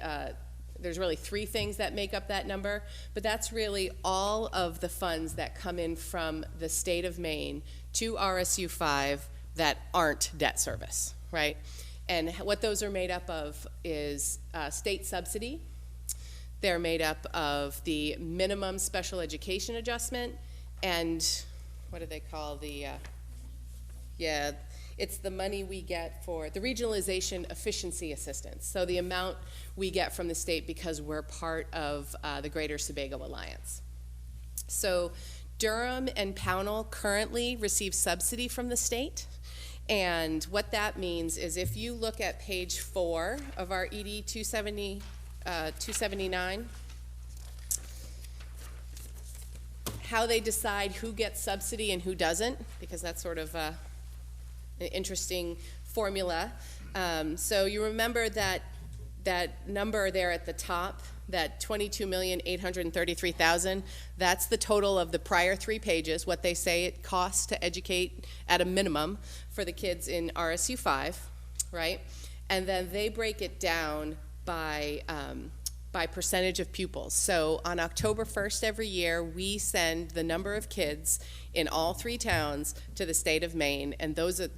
there's really 3 things that make up that number, but that's really all of the funds that come in from the state of Maine to RSU 5 that aren't debt service, right? And what those are made up of is state subsidy. They're made up of the minimum special education adjustment and what do they call it's the money we get for the regionalization efficiency assistance. So the amount we get from the state because we're part of the Greater Sebago Alliance. So Durham and Pownell currently receive subsidy from the state. And what that means is if you look at page 4 of our ED 279, how they decide who gets subsidy and who doesn't, because that's sort of an interesting formula. So you remember that number there at the top, that $22,833,000, that's the total of the prior 3 pages, what they say it costs to educate at a minimum for the kids in RSU 5, right? And then they break it down by percentage of pupils. So on October 1st every year, we send the number of kids in all 3 towns to the state of Maine, and those are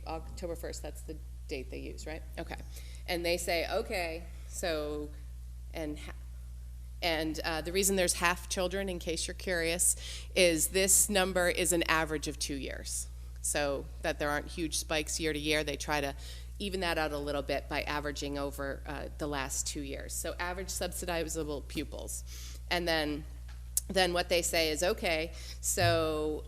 October 1st, that's the date they use, right? Okay. And they say, okay, so, and the reason there's half children, in case you're curious, is this number is an average of 2 years. So that there aren't huge spikes year to year. They try to even that out a little bit by averaging over the last 2 years. So average subsidizable pupils. And then what they say is, okay, so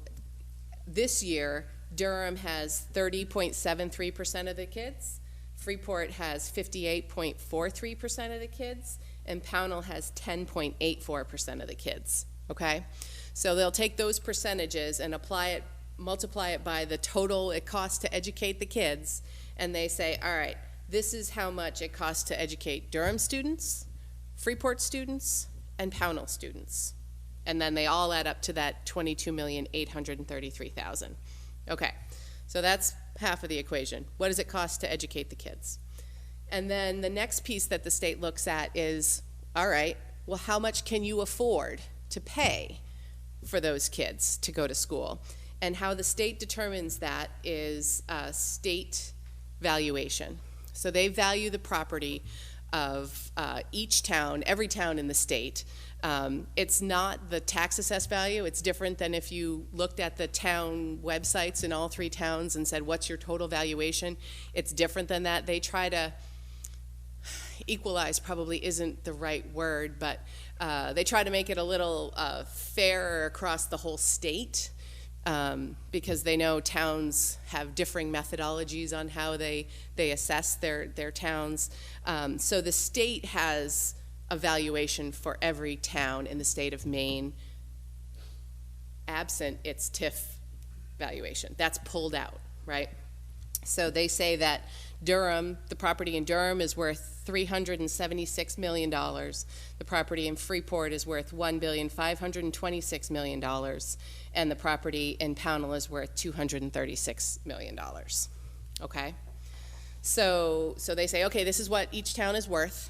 this year, Durham has 30.73% of the kids, Freeport has 58.43% of the kids, and Pownell has 10.84% of the kids, okay? So they'll take those percentages and multiply it by the total it costs to educate the kids, and they say, all right, this is how much it costs to educate Durham students, Freeport students, and Pownell students. And then they all add up to that 22,833,000. Okay, so that's half of the equation. What does it cost to educate the kids? And then the next piece that the state looks at is, all right, well, how much can you afford to pay for those kids to go to school? And how the state determines that is state valuation. So they value the property of each town, every town in the state. It's not the tax assessed value. It's different than if you looked at the town websites in all 3 towns and said, what's your total valuation? It's different than that. They try to equalize, probably isn't the right word, but they try to make it a little fairer across the whole state. Because they know towns have differing methodologies on how they assess their towns. So the state has a valuation for every town in the state of Maine, absent its TIF valuation. That's pulled out, right? So they say that Durham, the property in Durham is worth $376 million. The property in Freeport is worth $1,526 million. And the property in Pownell is worth $236 million. Okay? So they say, okay, this is what each town is worth.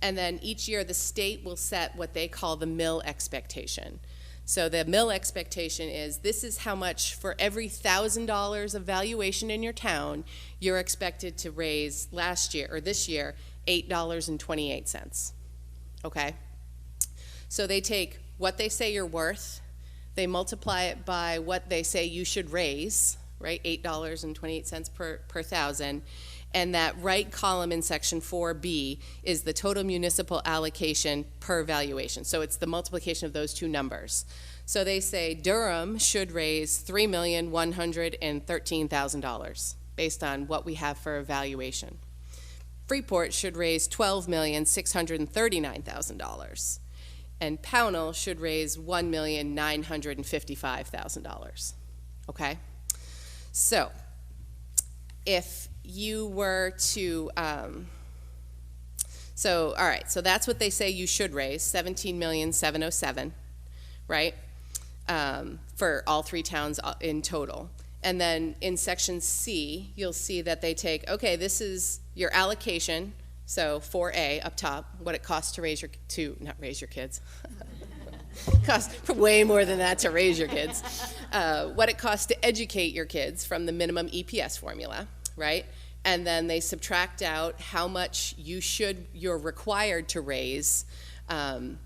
And then each year the state will set what they call the mill expectation. So the mill expectation is, this is how much for every $1,000 of valuation in your town, you're expected to raise last year, or this year, $8.28. Okay? So they take what they say you're worth, they multiply it by what they say you should raise, right? $8.28 per thousand. And that right column in section 4B is the total municipal allocation per valuation. So it's the multiplication of those two numbers. So they say Durham should raise $3,113,000 based on what we have for evaluation. Freeport should raise $12,639,000. And Pownell should raise $1,955,000. Okay? So if you were to, all right, so that's what they say you should raise, $17,707,000, right, for all 3 towns in total. And then in section C, you'll see that they take, okay, this is your allocation, so 4A up top, what it costs to raise your, not raise your kids. Costs way more than that to raise your kids. What it costs to educate your kids from the minimum EPS formula, right? And then they subtract out how much you're required to raise from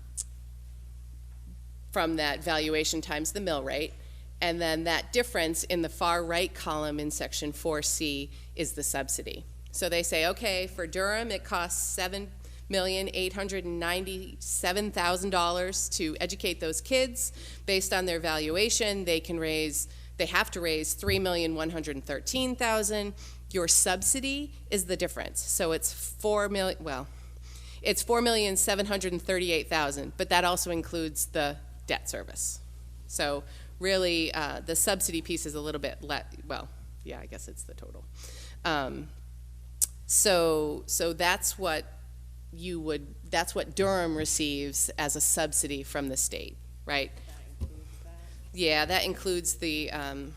that valuation times the mill rate. And then that difference in the far right column in section 4C is the subsidy. So they say, okay, for Durham it costs $7,897,000 to educate those kids. Based on their valuation, they have to raise $3,113,000. Your subsidy is the difference. So it's $4,738,000, but that also includes the debt service. So really, the subsidy piece is a little bit I guess it's the total. So that's what Durham receives as a subsidy from the state, right?
That includes that?
Yeah, that includes the,
1,270.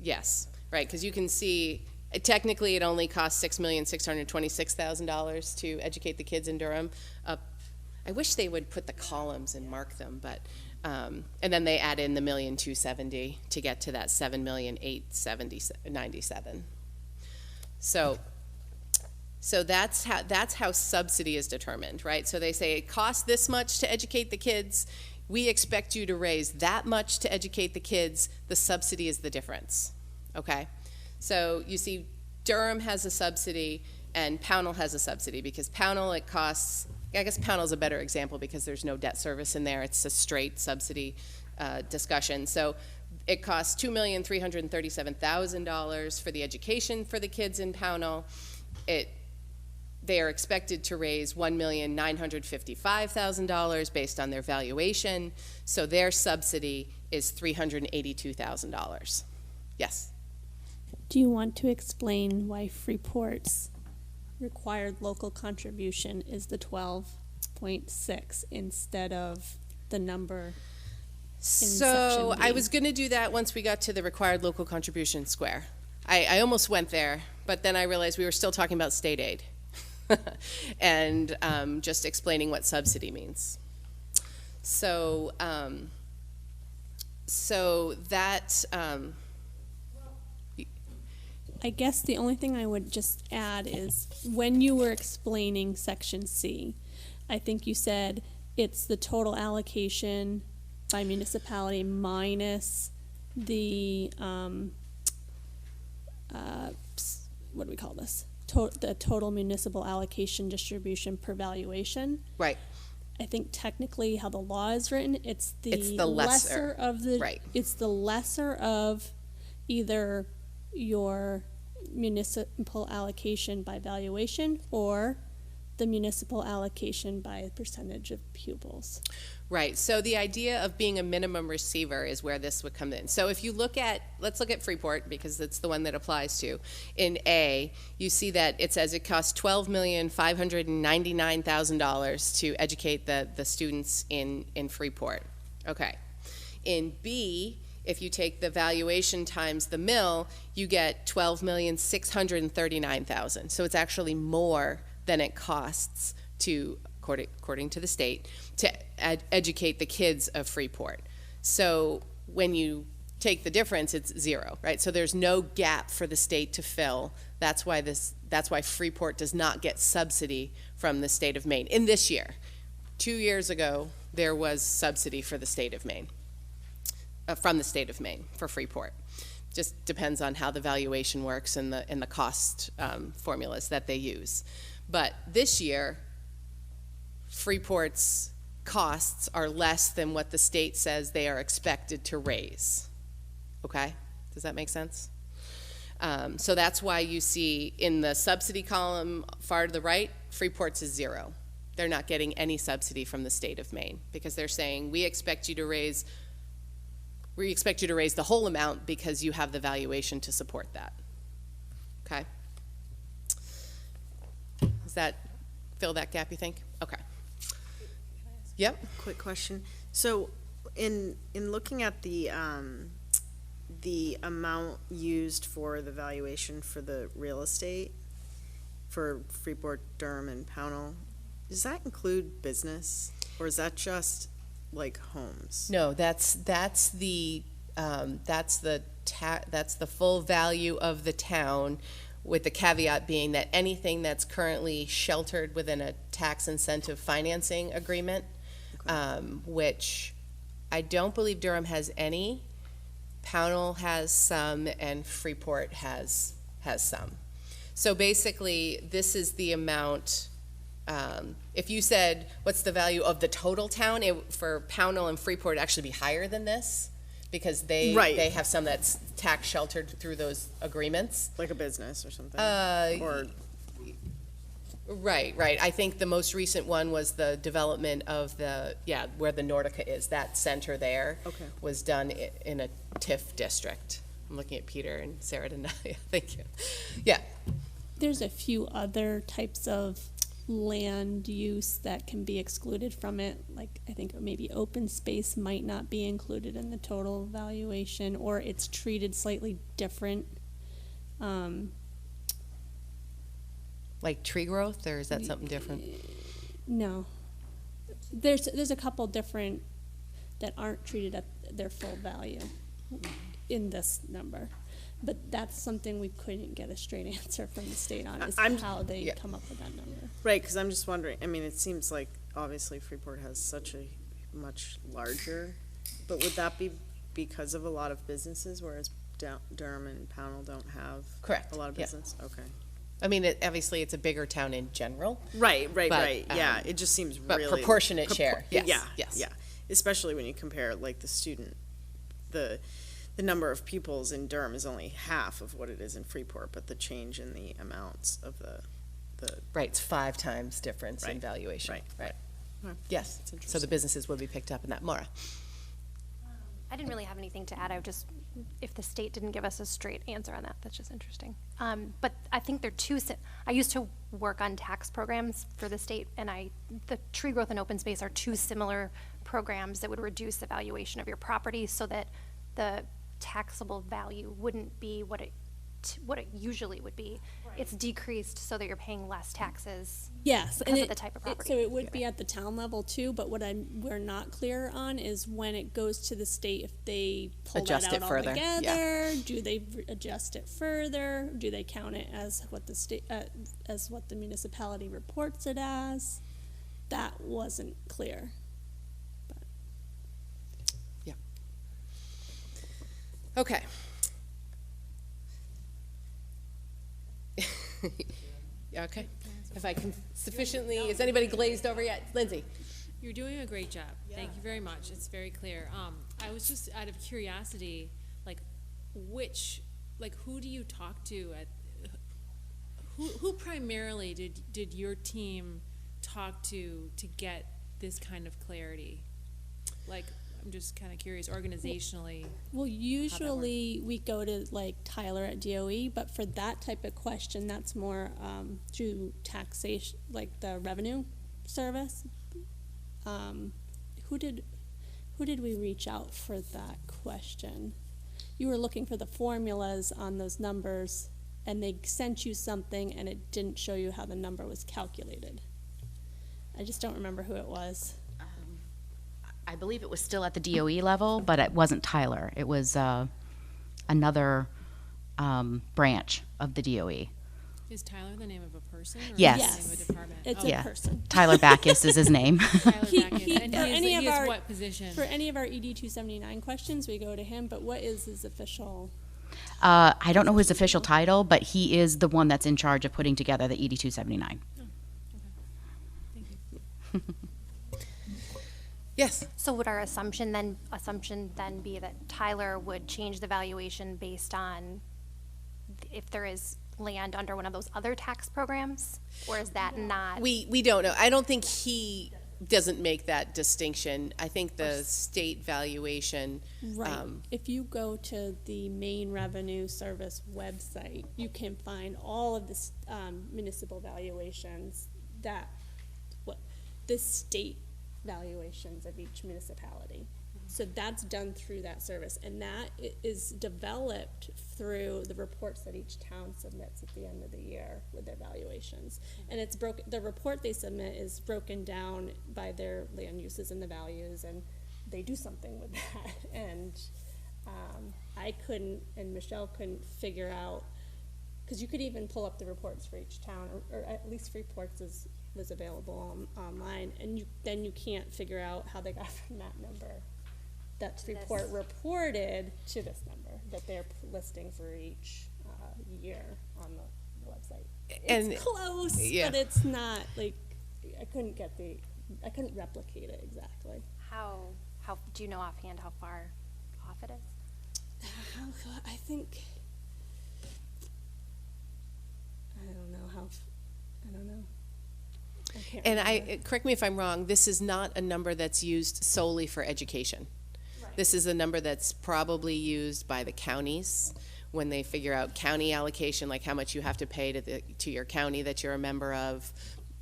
yes, right, because you can see, technically it only costs $6,626,000 to educate the kids in Durham. I wish they would put the columns and mark them, but, and then they add in the $1,270,000 to get to that $7,897,097. So that's how subsidy is determined, right? So they say it costs this much to educate the kids. We expect you to raise that much to educate the kids. The subsidy is the difference, okay? So you see Durham has a subsidy and Pownell has a subsidy, because Pownell, it costs, I guess Pownell's a better example because there's no debt service in there. It's a straight subsidy discussion. So it costs $2,337,000 for the education for the kids in Pownell. They are expected to raise $1,955,000 based on their valuation, so their subsidy is $382,000. Yes?
Do you want to explain why Freeport's required local contribution is the 12.6 instead of the number.
So
section
I
B.
was going to do that once we got to the required local contribution square. I almost went there, but then I realized we were still talking about state aid and just explaining what subsidy means. So, that,
I guess the only thing I would just add is when you were explaining section C, I think you said it's the total allocation by municipality minus the, what do we call this? The total municipal allocation distribution per valuation.
right.
I think technically how the law is written, it's the
lesser,
of the,
right.
it's the lesser of either your municipal allocation by valuation or the municipal allocation by percentage of pupils.
Right, so the idea of being a minimum receiver is where this would come in. So if you look at, let's look at Freeport, because it's the one that applies to. In A, you see that it says it costs $12,599,000 to educate the students in Freeport. Okay. In B, if you take the valuation times the mill, you get $12,639,000. So it's actually more than it costs to, according to the state, to educate the kids of Freeport. So when you take the difference, it's zero, right? So there's no gap for the state to fill. That's why Freeport does not get subsidy from the state of Maine in this year. 2 years ago, there was subsidy for the state of Maine, from the state of Maine for Freeport. Just depends on how the valuation works and the cost formulas that they use. But this year, Freeport's costs are less than what the state says they are expected to raise. Okay? Does that make sense? So that's why you see in the subsidy column far to the right, Freeport's is zero. They're not getting any subsidy from the state of Maine because they're saying we expect you to raise the whole amount because you have the valuation to support that. Okay? Does that fill that gap, you think? Okay. Yep.
Quick question. So in looking at the amount used for the valuation for the real estate for Freeport, Durham, and Pownell, does that include business or is that just like homes?
No, that's the full value of the town, with the caveat being that anything that's currently sheltered within a tax incentive financing agreement, which I don't believe Durham has any, Pownell has some, and Freeport has some. So basically, this is the amount. If you said, what's the value of the total town, for Pownell and Freeport, it'd actually be higher than this because they have some that's tax sheltered through those agreements.
Like a business or something?
Right. I think the most recent one was the development of where the Nordica is. That center there was done in a TIF district. I'm looking at Peter and Sarah tonight. Thank you. Yeah.
There's a few other types of land use that can be excluded from it, like I think maybe open space might not be included in the total valuation, or it's treated slightly different.
Like tree growth, or is that something different?
No, there's a couple different that aren't treated at their full value in this number. But that's something we couldn't get a straight answer from the state on, is how they come up with that number.
Right, because I'm just wondering, I mean, it seems like obviously Freeport has such a much larger, but would that be because of a lot of businesses, whereas Durham and Pownell don't have
Correct.
a lot of business?
Yeah.
Okay.
I mean, obviously it's a bigger town in general.
Right. Yeah, it just seems
but
really
proportionate share. Yes.
Yeah. Especially when you compare like the number of pupils in Durham is only half of what it is in Freeport, but the change in the amounts of the
right, it's 5 times difference in valuation. Right. Yes. So the businesses would be picked up in that. Maura.
I didn't really have anything to add. If the state didn't give us a straight answer on that, that's just interesting. But I think they're I used to work on tax programs for the state, and the tree growth and open space are two similar programs that would reduce the valuation of your property so that the taxable value wouldn't be what it usually would be. It's decreased so that you're paying less taxes.
Yes,
because of the type of property.
So it would be at the town level too, but what we're not clear on is when it goes to the state, if they pull
Adjust
that
it
out
further,
altogether, do they adjust it further? Do they count it as what the state, as what the municipality reports it as? That wasn't clear.
Okay. Yeah, okay. If I can sufficiently, is anybody glazed over yet? Lindsay?
You're doing a great job. Thank you very much. It's very clear. I was just out of curiosity, who do you talk to who primarily did your team talk to get this kind of clarity? I'm just kind of curious organizationally.
Well, usually we go to Tyler at DOE, but for that type of question, that's more through taxation, the revenue service. Who did we reach out for that question? You were looking for the formulas on those numbers, and they sent you something, and it didn't show you how the number was calculated. I just don't remember who it was.
I believe it was still at the DOE level, but it wasn't Tyler. It was another branch of the DOE.
Is Tyler the name of a person? Or
Yes.
Is it the name of a department?
It's
Yeah.
a person.
Tyler Backus is his name.
Tyler Backus. And
for
he
any
is
of our-
what position?
For any of our ED 279 questions, we go to him, but what is his official?
I don't know his official title, but he is the one that's in charge of putting together the ED 279.
Thank you.
Yes.
So would our assumption then be that Tyler would change the valuation based on if there is land under one of those other tax programs, or is that not?
We don't know. I don't think he doesn't make that distinction. I think the state valuation.
Right. If you go to the Maine Revenue Service website, you can find all of the municipal valuations the state valuations of each municipality. So that's done through that service, and that is developed through the reports that each town submits at the end of the year with their valuations. And it's the report they submit is broken down by their land uses and the values, and they do something with that. And I couldn't, and Michelle couldn't figure out, because you could even pull up the reports for each town, or at least reports was available online, and then you can't figure out how they got from that number. That report reported to this number that they're listing for each year on the website. It's close,
yeah.
but it's not I couldn't replicate it exactly.
How do you know offhand how far off it is?
I think I don't know. I can't remember.
Correct me if I'm wrong, this is not a number that's used solely for education. Right. This is a number that's probably used by the counties when they figure out county allocation, like how much you have to pay to your county that you're a member of,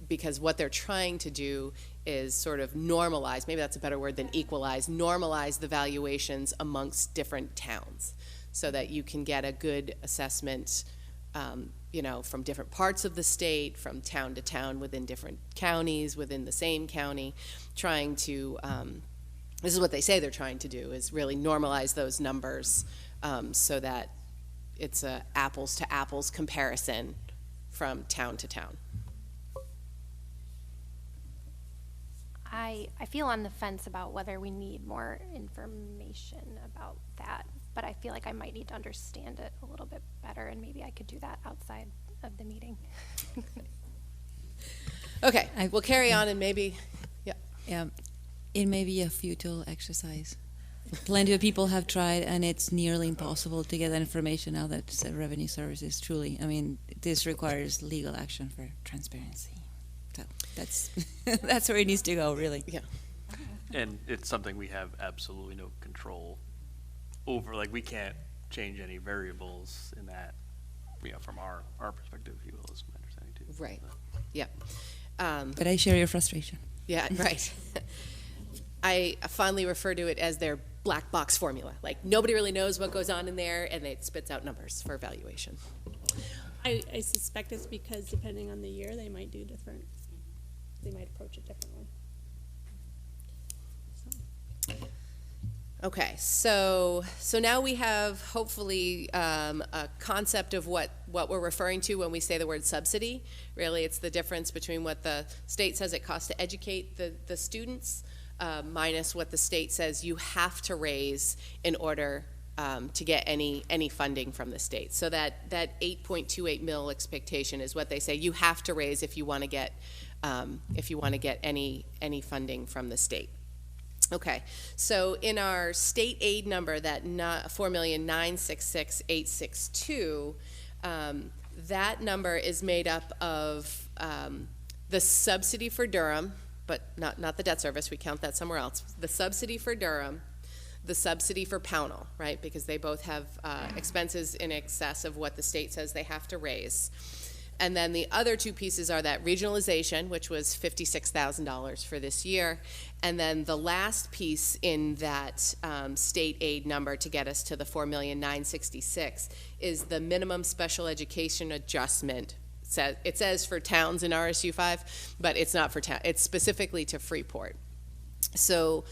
because what they're trying to do is sort of normalize, maybe that's a better word than equalize, normalize the valuations amongst different towns so that you can get a good assessment from different parts of the state, from town to town, within different counties, within the same county, trying to, this is what they say they're trying to do, is really normalize those numbers so that it's a apples to apples comparison from town to town.
I feel on the fence about whether we need more information about that, but I feel like I might need to understand it a little bit better, and maybe I could do that outside of the meeting.
Okay, we'll carry on, and maybe,
Yeah, it may be a futile exercise. Plenty of people have tried, and it's nearly impossible to get that information now that the revenue service is truly, this requires legal action for transparency. So that's that's where it needs to go, really.
Yeah.
And it's something we have absolutely no control over. Like, we can't change any variables in that, from our perspective, if you will, is my understanding too.
Right, yeah.
But I share your frustration.
Yeah, right. I fondly refer to it as their black box formula. Like, nobody really knows what goes on in there, and it spits out numbers for evaluation.
I suspect it's because depending on the year, they might do different, they might approach it differently. So.
Okay, so now we have hopefully a concept of what we're referring to when we say the word subsidy. Really, it's the difference between what the state says it costs to educate the students minus what the state says you have to raise in order to get any funding from the state. So that 8.28 mil expectation is what they say you have to raise if you want to get any funding from the state. Okay, so in our state aid number, that $4,966,862, that number is made up of the subsidy for Durham, but not the debt service, we count that somewhere else. The subsidy for Durham, the subsidy for Pownell, right, because they both have expenses in excess of what the state says they have to raise. And then the other two pieces are that regionalization, which was $56,000 for this year, and then the last piece in that state aid number to get us to the $4,966,000 is the minimum special education adjustment. It says for towns in RSU 5, but it's not for town. It's specifically to Freeport. So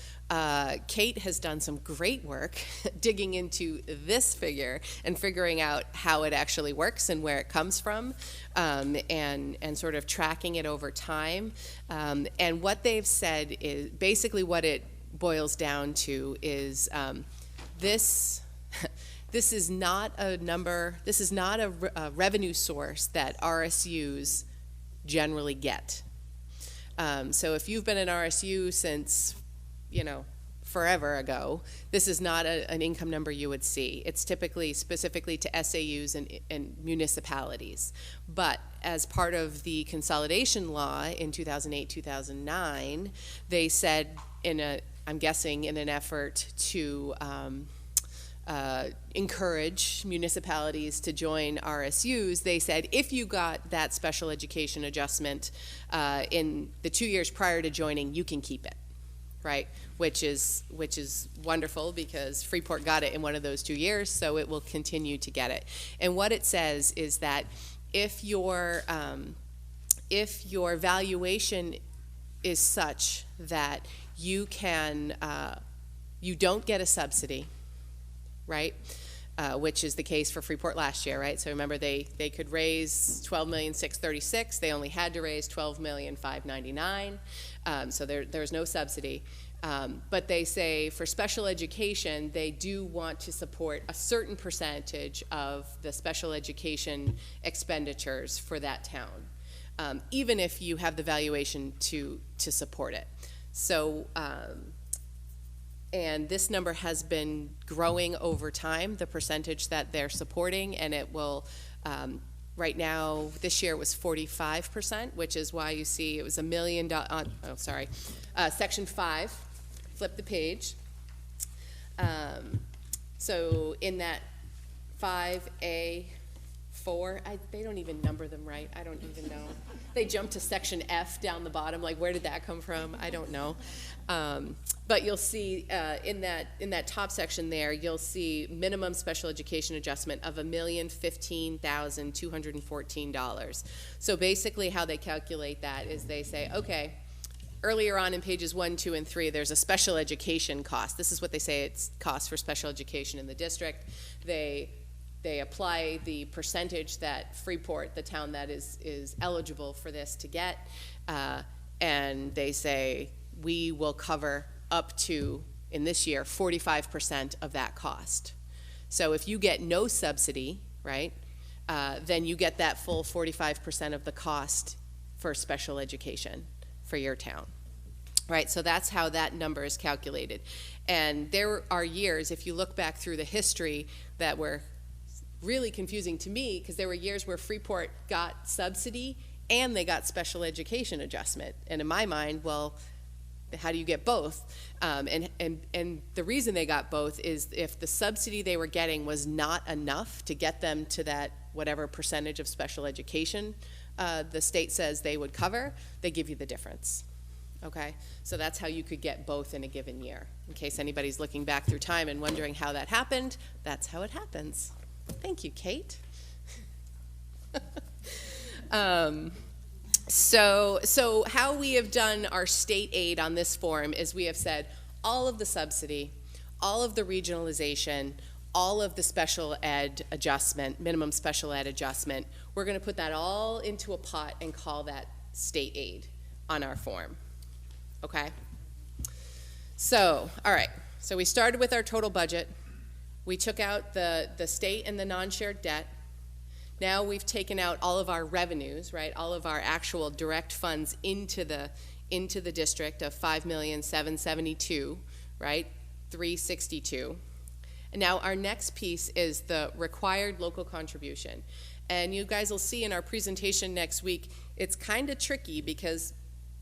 Kate has done some great work digging into this figure and figuring out how it actually works and where it comes from, and sort of tracking it over time. And what they've said is basically what it boils down to is this is not a number, this is not a revenue source that RSUs generally get. So if you've been an RSU since, forever ago, this is not an income number you would see. It's typically specifically to SAUs and municipalities. But as part of the consolidation law in 2008-2009, they said I'm guessing in an effort to encourage municipalities to join RSUs, they said if you got that special education adjustment in the 2 years prior to joining, you can keep it, right? Which is wonderful because Freeport got it in one of those 2 years, so it will continue to get it. And what it says is that if your valuation is such that you don't get a subsidy, right? Which is the case for Freeport last year, right? So remember, they could raise $12,636,000. They only had to raise $12,599,000. So there's no subsidy. But they say for special education, they do want to support a certain percentage of the special education expenditures for that town, even if you have the valuation to support it. So. And this number has been growing over time, the percentage that they're supporting, and it will, right now, this year was 45%, which is why you see it was $1 million, Section 5, flip the page. So in that 5A4, they don't even number them right, I don't even know. They jumped to Section F down the bottom, like where did that come from? I don't know. But you'll see in that top section there, you'll see minimum special education adjustment of $1,015,214. So basically how they calculate that is they say, okay, earlier on in pages 1, 2, and 3, there's a special education cost. This is what they say it's cost for special education in the district. They apply the percentage that Freeport, the town that is eligible for this, to get, and they say we will cover up to, in this year, 45% of that cost. So if you get no subsidy, right, then you get that full 45% of the cost for special education for your town. Right, so that's how that number is calculated. And there are years, if you look back through the history, that were really confusing to me, because there were years where Freeport got subsidy and they got special education adjustment. And in my mind, well, how do you get both? And the reason they got both is if the subsidy they were getting was not enough to get them to that whatever percentage of special education the state says they would cover, they give you the difference. Okay, so that's how you could get both in a given year. In case anybody's looking back through time and wondering how that happened, that's how it happens. Thank you, Kate. So how we have done our state aid on this form is we have said all of the subsidy, all of the regionalization, all of the special ed adjustment, minimum special ed adjustment, we're going to put that all into a pot and call that state aid on our form. Okay? So, all right. So we started with our total budget. We took out the state and the non-shared debt. Now we've taken out all of our revenues, right? All of our actual direct funds into the district of $5,772,000, right? 362. And now our next piece is the required local contribution. And you guys will see in our presentation next week, it's kind of tricky because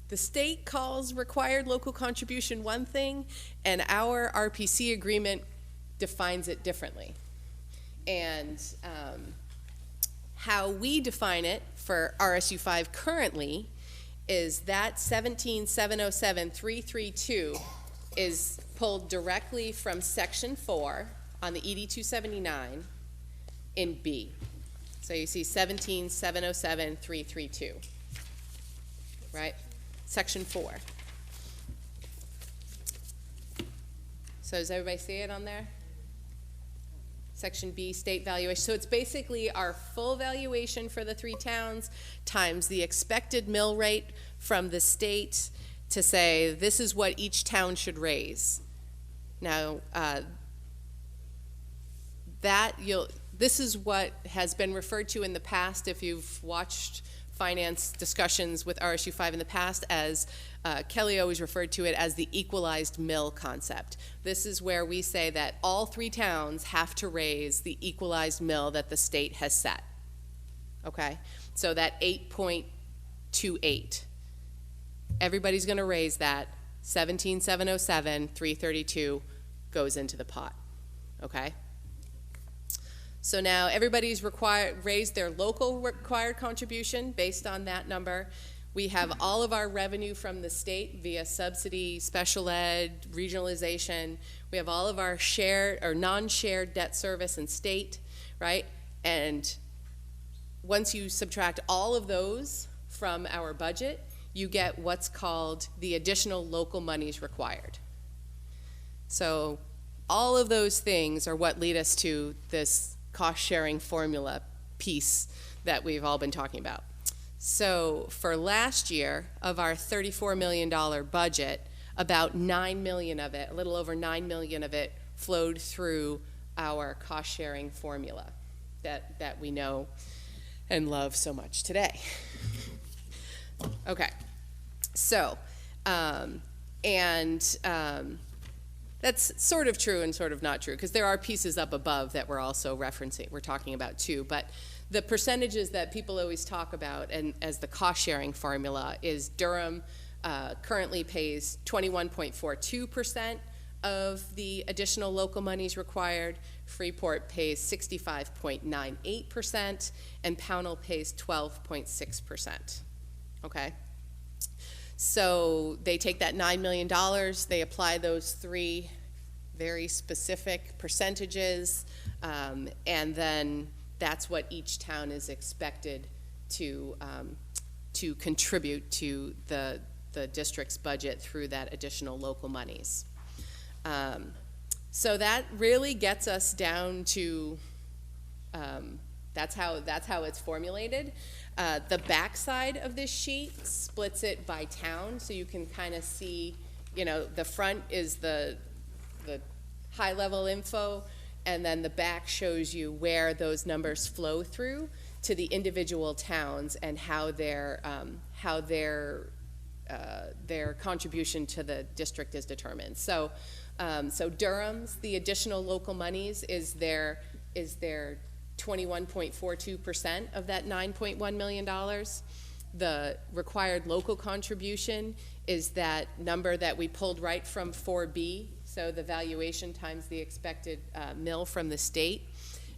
the state calls required local contribution one thing, and our RPC agreement defines it differently. And how we define it for RSU 5 currently is that 17,707,332 is pulled directly from Section 4 on the ED 279 in B. So you see 17,707,332, right? Section 4. So does everybody see it on there? Section B, state valuation. So it's basically our full valuation for the 3 towns times the expected mill rate from the state to say this is what each town should raise. Now, this is what has been referred to in the past, if you've watched finance discussions with RSU 5 in the past, as Kelly always referred to it as the equalized mill concept. This is where we say that all 3 towns have to raise the equalized mill that the state has set. Okay? So that 8.28. Everybody's going to raise that. 17,707,332 goes into the pot. Okay? So now everybody's raised their local required contribution based on that number. We have all of our revenue from the state via subsidy, special ed, regionalization. We have all of our shared or non-shared debt service and state, right? And once you subtract all of those from our budget, you get what's called the additional local monies required. So all of those things are what lead us to this cost-sharing formula piece that we've all been talking about. So for last year, of our $34 million budget, about $9 million of it, a little over $9 million of it, flowed through our cost-sharing formula that we know and love so much today. Okay, so, that's sort of true and sort of not true, because there are pieces up above that we're also referencing, we're talking about too, but the percentages that people always talk about and as the cost-sharing formula is Durham currently pays 21.42% of the additional local monies required, Freeport pays 65.98%, and Pownell pays 12.6%, okay? So they take that $9 million, they apply those 3 very specific percentages, and then that's what each town is expected to contribute to the district's budget through that additional local monies. So that really gets us down to, that's how it's formulated. The backside of this sheet splits it by town, so you can kind of see, the front is the high-level info, and then the back shows you where those numbers flow through to the individual towns and how their contribution to the district is determined. So Durham's, the additional local monies is their 21.42% of that $9.1 million. The required local contribution is that number that we pulled right from 4B, so the valuation times the expected mill from the state,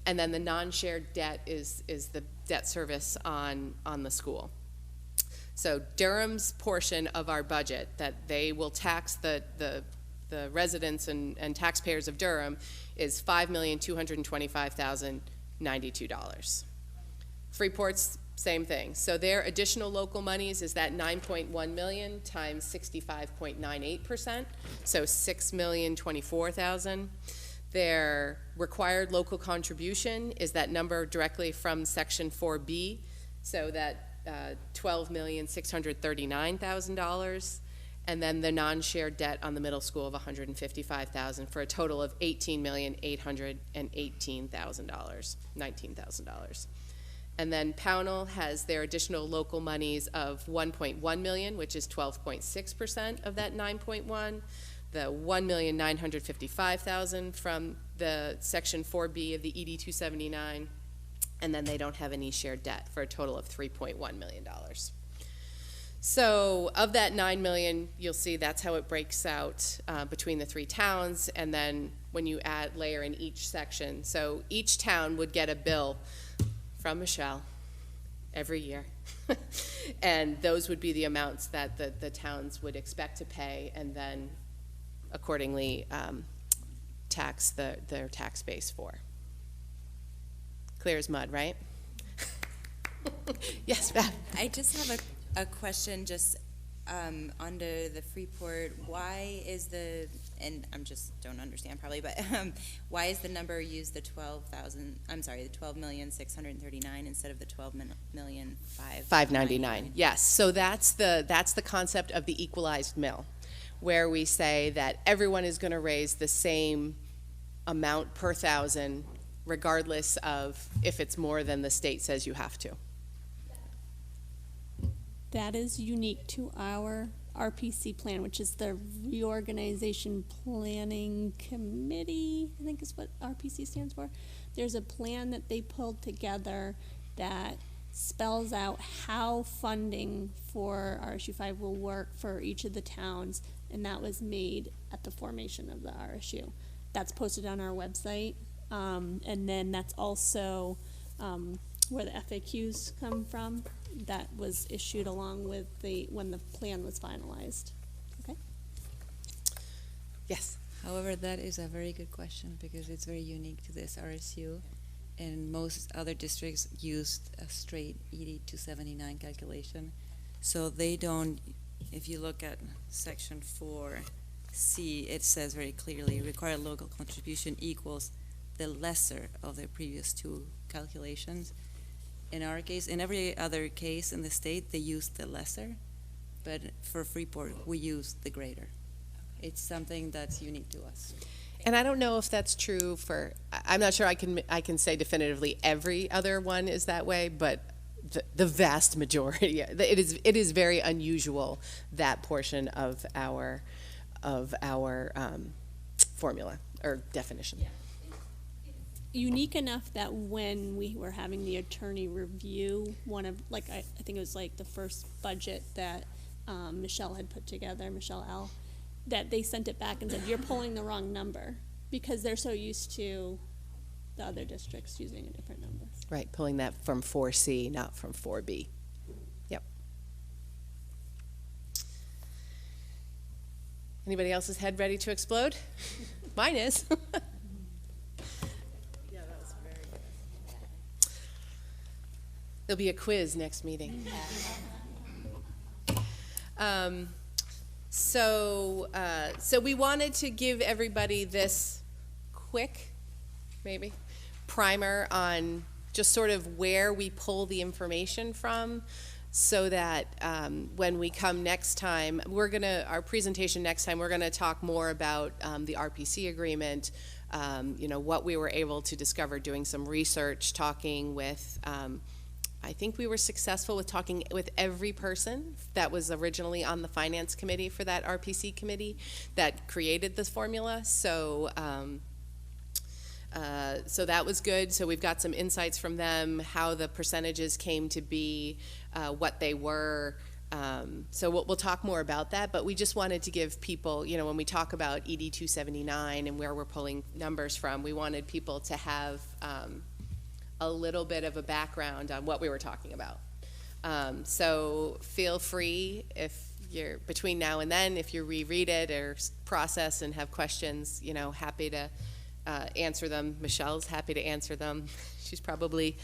and then the non-shared debt is the debt service on the school. So Durham's portion of our budget that they will tax the residents and taxpayers of Durham is $5,225,092. Freeport's same thing. So their additional local monies is that 9.1 million times 65.98%, so 6,024,000. Their required local contribution is that number directly from Section 4B, so that $12,639,000, and then the non-shared debt on the middle school of $155,000 for a total of $18,818,000, And then Pownell has their additional local monies of 1.1 million, which is 12.6% of that 9.1. The 1,955,000 from the Section 4B of the ED 279. And then they don't have any shared debt for a total of $3.1 million. So of that $9 million, you'll see that's how it breaks out between the three towns. And then when you layer in each section, so each town would get a bill from Michelle every year. And those would be the amounts that the towns would expect to pay, and then accordingly tax their tax base for. Clear as mud, right? Yes, Beth.
I just have a question just under the Freeport. Why is the, and I'm just don't understand probably, but why is the number used the 12,639 instead of the 12,599?
Yes, so that's the concept of the equalized mill, where we say that everyone is going to raise the same amount per thousand, regardless of if it's more than the state says you have to.
That is unique to our RPC plan, which is the Reorganization Planning Committee, I think is what RPC stands for. There's a plan that they pulled together that spells out how funding for RSU 5 will work for each of the towns, and that was made at the formation of the RSU. That's posted on our website. And then that's also where the FAQs come from. That was issued along with when the plan was finalized. Okay?
Yes.
However, that is a very good question because it's very unique to this RSU, and most other districts used a straight ED 279 calculation. So they don't, if you look at section 4C, it says very clearly, required local contribution equals the lesser of the previous two calculations. In our case, in every other case in the state, they use the lesser, but for Freeport, we use the greater. It's something that's unique to us.
And I don't know if that's true for, I'm not sure I can say definitively every other one is that way, but the vast majority, it is very unusual, that portion of our formula or definition. Yeah.
Unique enough that when we were having the attorney review one of, like, I think it was like the first budget that Michelle had put together, Michelle L., that they sent it back and said, you're pulling the wrong number, because they're so used to the other districts using a different number.
Right, pulling that from 4C, not from 4B. Yep. Anybody else's head ready to explode? Mine is. There'll be a quiz next meeting. So we wanted to give everybody this quick, maybe, primer on just sort of where we pull the information from, so that when we come next time, our presentation next time, we're gonna talk more about the RPC agreement, what we were able to discover doing some research, talking with, I think we were successful with talking with every person that was originally on the finance committee for that RPC committee that created this formula. So that was good. So we've got some insights from them, how the percentages came to be, what they were. So we'll talk more about that, but we just wanted to give people, when we talk about ED 279 and where we're pulling numbers from, we wanted people to have a little bit of a background on what we were talking about. So feel free, if you're, between now and then, if you reread it or process and have questions, you know, happy to answer them. Michelle's happy to answer them. She's probably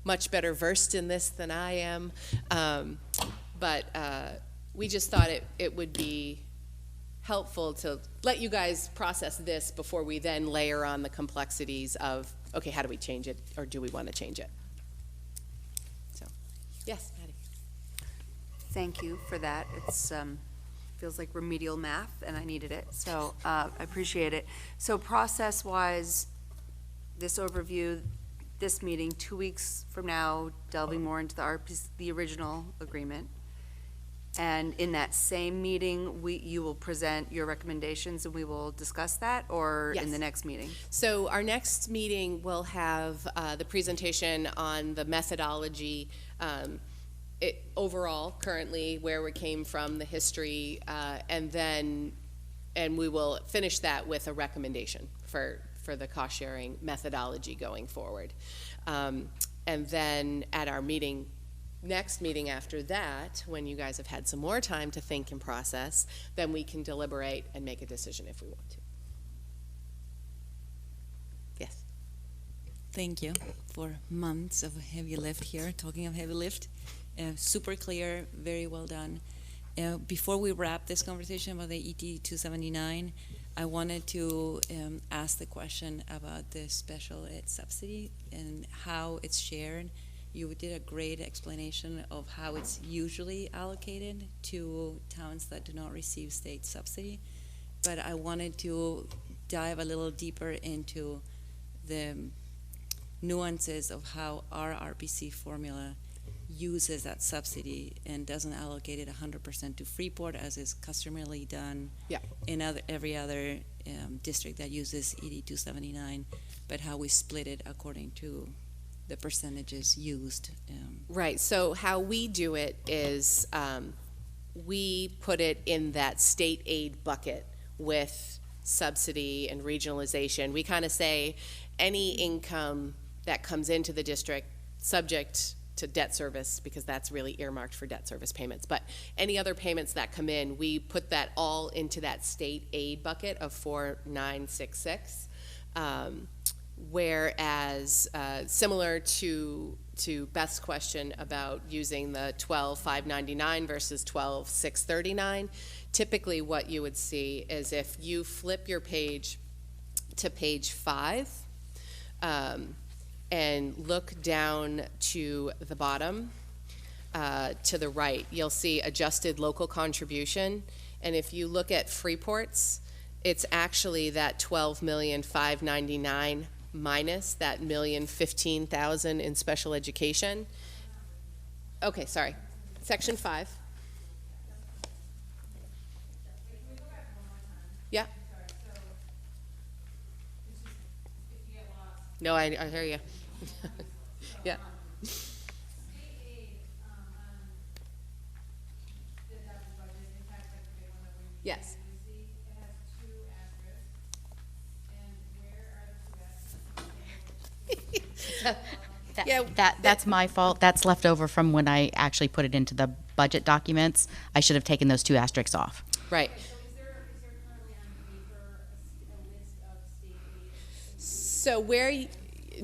much better versed in this than I am. But we just thought it would be helpful to let you guys process this before we then layer on the complexities of, okay, how do we change it, or do we want to change it? So, yes, Patty.
Thank you for that. It's feels like remedial math, and I needed it, so I appreciate it. So process-wise, this overview, this meeting, 2 weeks from now, delving more into the original agreement. And in that same meeting, you will present your recommendations and we will discuss that, or
Yes.
in the next meeting?
So our next meeting will have the presentation on the methodology, overall, currently, where we came from, the history, and we will finish that with a recommendation for the cost-sharing methodology going forward. And then at our next meeting after that, when you guys have had some more time to think and process, then we can deliberate and make a decision if we want to. Yes.
Thank you for months of heavy lift here. Talking of heavy lift, super clear, very well done. Before we wrap this conversation about the ET 279, I wanted to ask the question about the special ed subsidy and how it's shared. You did a great explanation of how it's usually allocated to towns that do not receive state subsidy, but I wanted to dive a little deeper into the nuances of how our RPC formula uses that subsidy and doesn't allocate it 100% to Freeport as is customarily done in every other district that uses ED 279, but how we split it according to the percentages used.
Right, so how we do it is we put it in that state aid bucket with subsidy and regionalization. We kind of say any income that comes into the district subject to debt service, because that's really earmarked for debt service payments, but any other payments that come in, we put that all into that state aid bucket of 4966. Whereas similar to Beth's question about using the 12,599 versus 12,639, typically what you would see is if you flip your page to page 5 and look down to the bottom to the right, you'll see adjusted local contribution, and if you look at Freeport's, it's actually that 12,599,000 minus that 1,015,000 in special education. Okay, sorry. Section 5. Yeah. No, I hear you. Yeah. Yes.
That's my fault. That's left over from when I actually put it into the budget documents. I should have taken those 2 asterisks off.
Right.
So is there currently on paper a list of state aid?
So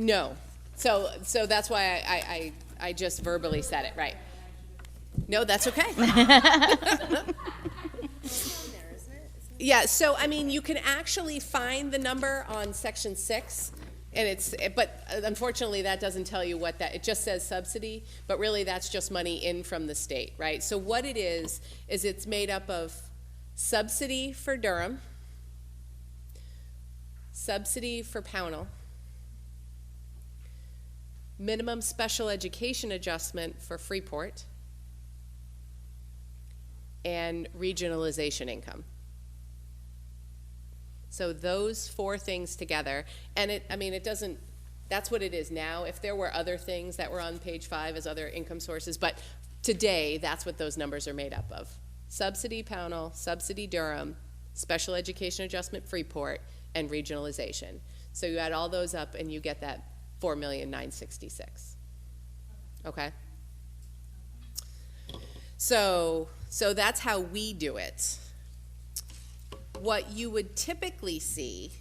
no. So that's why I just verbally said it, right? No, that's okay. Yeah, so I mean, you can actually find the number on section 6. But unfortunately, that doesn't tell you what it just says subsidy, but really that's just money in from the state, right? So what it is it's made up of subsidy for Durham, subsidy for Pownell, minimum special education adjustment for Freeport, and regionalization income. So those 4 things together, and it doesn't, that's what it is now. If there were other things that were on page 5 as other income sources, but today, that's what those numbers are made up of. Subsidy Pownell, subsidy Durham, special education adjustment Freeport, and regionalization. So you add all those up and you get that 4,966,000. Okay? So that's how we do it. What you would typically see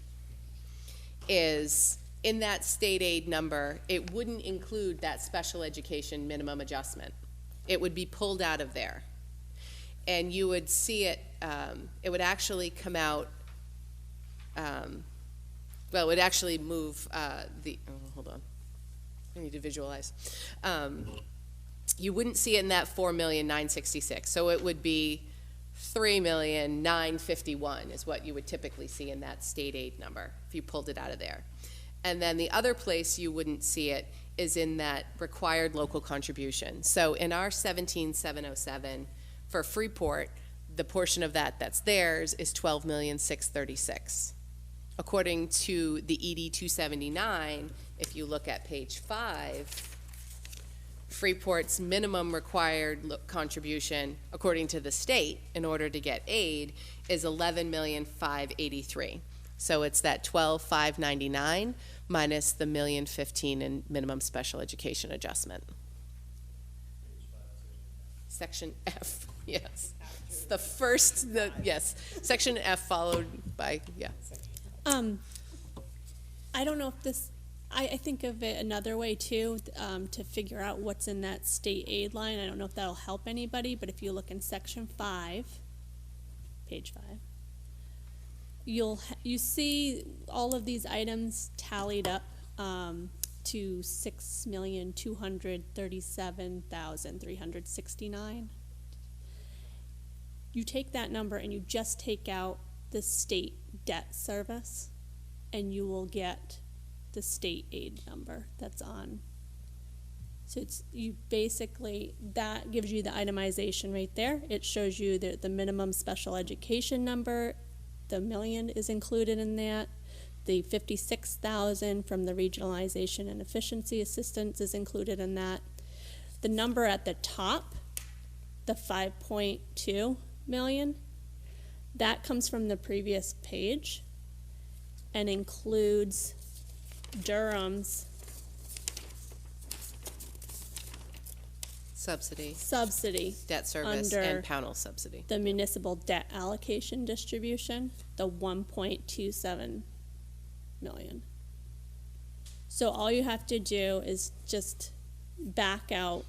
is in that state aid number, it wouldn't include that special education minimum adjustment. It would be pulled out of there. And you would see it, it would actually come out, well, it would actually move hold on, I need to visualize. You wouldn't see it in that 4,966,000, so it would be 3,951,000 is what you would typically see in that state aid number if you pulled it out of there. And then the other place you wouldn't see it is in that required local contribution. So in our 17,707 for Freeport, the portion of that that's theirs is 12,636,000. According to the ED 279, if you look at page 5, Freeport's minimum required contribution, according to the state, in order to get aid, is 11,583,000. So it's that 12,599 minus the 1,015,000 in minimum special education adjustment. Section F, yes. It's the first, yes. Section F followed by, yeah.
I don't know if this, I think of it another way too, to figure out what's in that state aid line. I don't know if that'll help anybody, but if you look in section 5, page 5, you see all of these items tallied up to 6,237,369. You take that number and you just take out the state debt service, and you will get the state aid number that's on. So it's, you basically, that gives you the itemization right there. It shows you that the minimum special education number, the million is included in that. The 56,000 from the regionalization and efficiency assistance is included in that. The number at the top, the 5.2 million, that comes from the previous page and includes Durham's subsidy,
debt service,
under
and Pownell subsidy.
the municipal debt allocation distribution, the 1.27 million. So all you have to do is just back out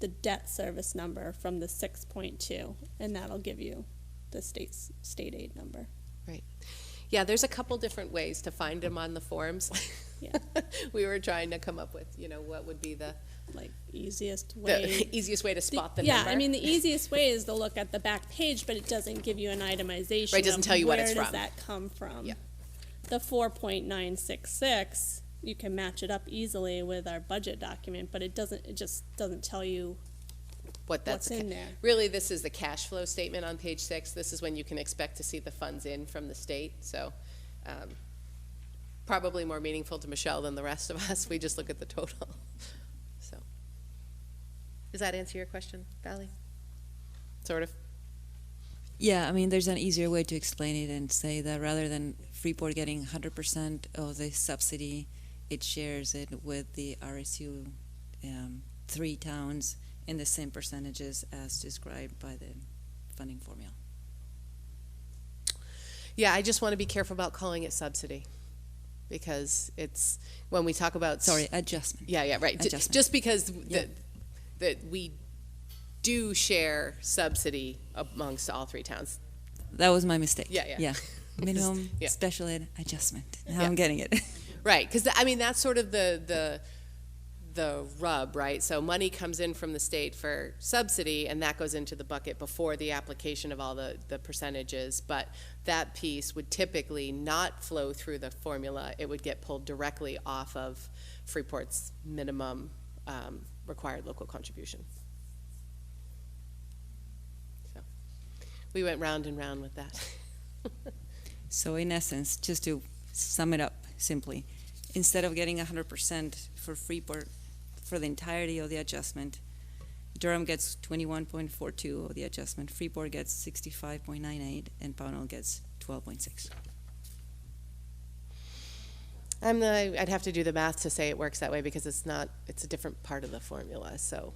the debt service number from the 6.2, and that'll give you the state aid number.
Right. Yeah, there's a couple different ways to find them on the forms.
Yeah.
We were trying to come up with, what would be the
Easiest way.
easiest way to spot the
yeah,
number.
I mean, the easiest way is to look at the back page, but it doesn't give you an itemization.
Right, it doesn't tell you what it's
Where
from.
does that come from?
Yeah.
The 4.966, you can match it up easily with our budget document, but it just doesn't tell you what's in there.
Really, this is the cash flow statement on page 6. This is when you can expect to see the funds in from the state. So probably more meaningful to Michelle than the rest of us. We just look at the total. So does that answer your question, Valley? Sort of.
Yeah, I mean, there's an easier way to explain it and say that rather than Freeport getting 100% of the subsidy, it shares it with the RSU 3 towns in the same percentages as described by the funding formula.
Yeah, I just want to be careful about calling it subsidy, because it's, when we talk about...
Sorry, adjustment.
Yeah, right.
Adjustment.
Just because that we do share subsidy amongst all 3 towns.
That was my mistake.
Yeah.
Minimum
Yeah.
special ed adjustment. Now
Yeah.
I'm getting it.
Right, because I mean that's sort of the rub, right? So money comes in from the state for subsidy, and that goes into the bucket before the application of all the percentages. But that piece would typically not flow through the formula. It would get pulled directly off of Freeport's minimum required local contribution. So we went round and round with that.
So in essence, just to sum it up simply, instead of getting 100% for Freeport for the entirety of the adjustment, Durham gets 21.42 of the adjustment, Freeport gets 65.98, and Pownell gets 12.6.
I'd have to do the math to say it works that way, because it's a different part of the formula, so.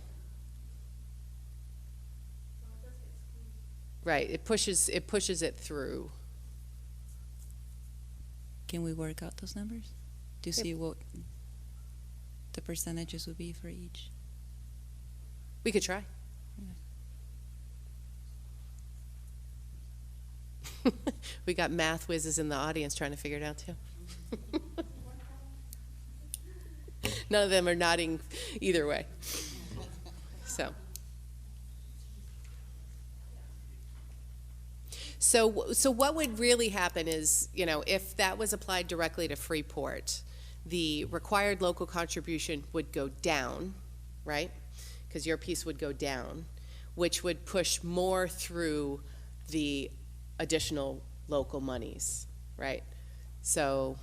Right, it pushes it through.
Can we work out those numbers to see what the percentages would be for each?
We could try. We got math whizzes in the audience trying to figure it out too. None of them are nodding either way. So what would really happen is, you know, if that was applied directly to Freeport, the required local contribution would go down, right? Because your piece would go down, which would push more through the additional local monies, right? So,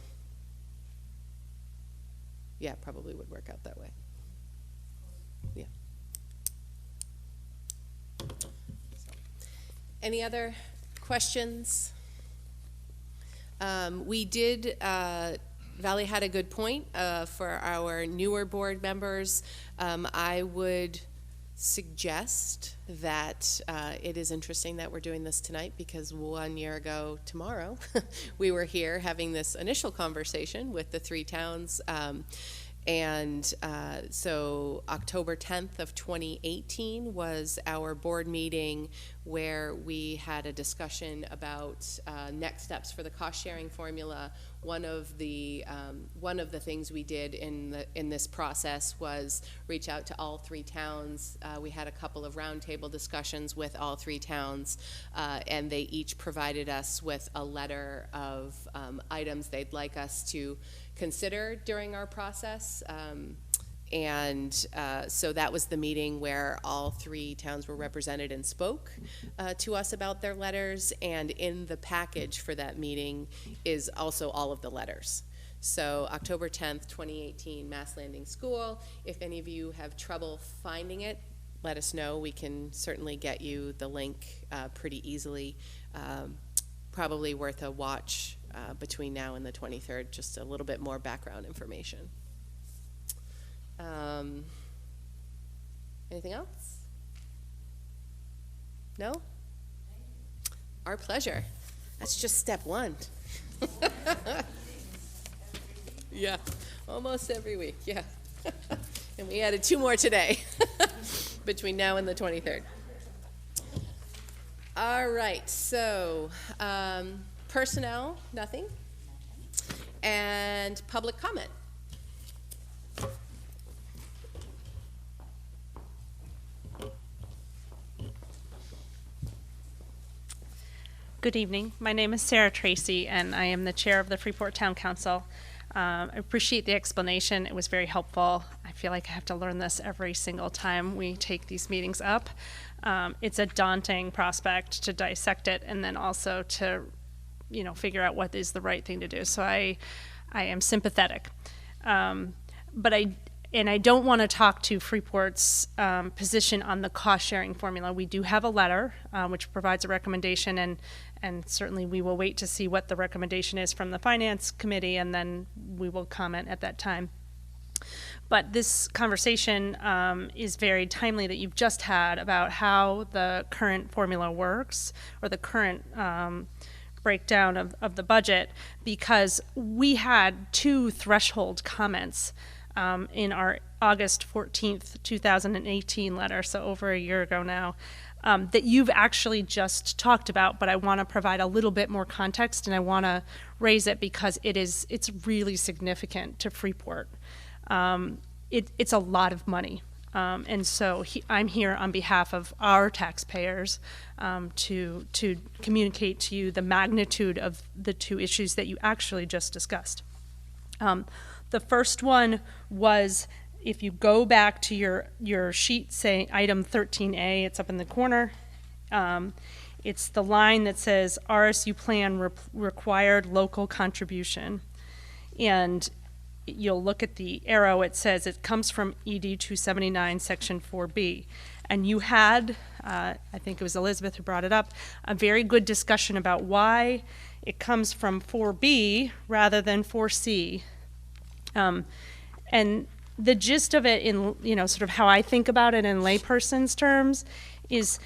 yeah, probably would work out that way. Yeah. Any other questions? We did, Valley had a good point for our newer board members. I would suggest that it is interesting that we're doing this tonight, because 1 year ago tomorrow we were here having this initial conversation with the 3 towns. So October 10th of 2018 was our board meeting where we had a discussion about next steps for the cost sharing formula. One of the things we did in this process was reach out to all 3 towns. We had a couple of roundtable discussions with all 3 towns, and they each provided us with a letter of items they'd like us to consider during our process. So that was the meeting where all 3 towns were represented and spoke to us about their letters, and in the package for that meeting is also all of the letters. So October 10th, 2018, Mass Landing School. If any of you have trouble finding it, let us know. We can certainly get you the link pretty easily. Probably worth a watch between now and the 23rd, just a little bit more background information. Anything else? No? Our pleasure. That's just step 1. Yeah, almost every week, yeah. And we added 2 more today between now and the 23rd. All right, so personnel, nothing. And public comment.
Good evening. My name is Sarah Tracy, and I am the chair of the Freeport Town Council. I appreciate the explanation. It was very helpful. I feel like I have to learn this every single time we take these meetings up. It's a daunting prospect to dissect it and then also to, you know, figure out what is the right thing to do. So I am sympathetic. But I don't want to talk to Freeport's position on the cost-sharing formula. We do have a letter which provides a recommendation, and certainly we will wait to see what the recommendation is from the Finance Committee, and then we will comment at that time. But this conversation is very timely that you've just had about how the current formula works, or the current breakdown of the budget, because we had 2 threshold comments in our August 14th, 2018 letter, so over a year ago now, that you've actually just talked about, but I want to provide a little bit more context, and I want to raise it because it's really significant to Freeport. It's a lot of money, and so I'm here on behalf of our taxpayers to communicate to you the magnitude of the 2 issues that you actually just discussed. The first one was, if you go back to your sheet, say item 13A, it's up in the corner. It's the line that says RSU plan required local contribution. And you'll look at the arrow, it says it comes from ED 279, section 4B. And you had, I think it was Elizabeth who brought it up, a very good discussion about why it comes from 4B rather than 4C. And the gist of it, in, sort of how I think about it in layperson's terms, is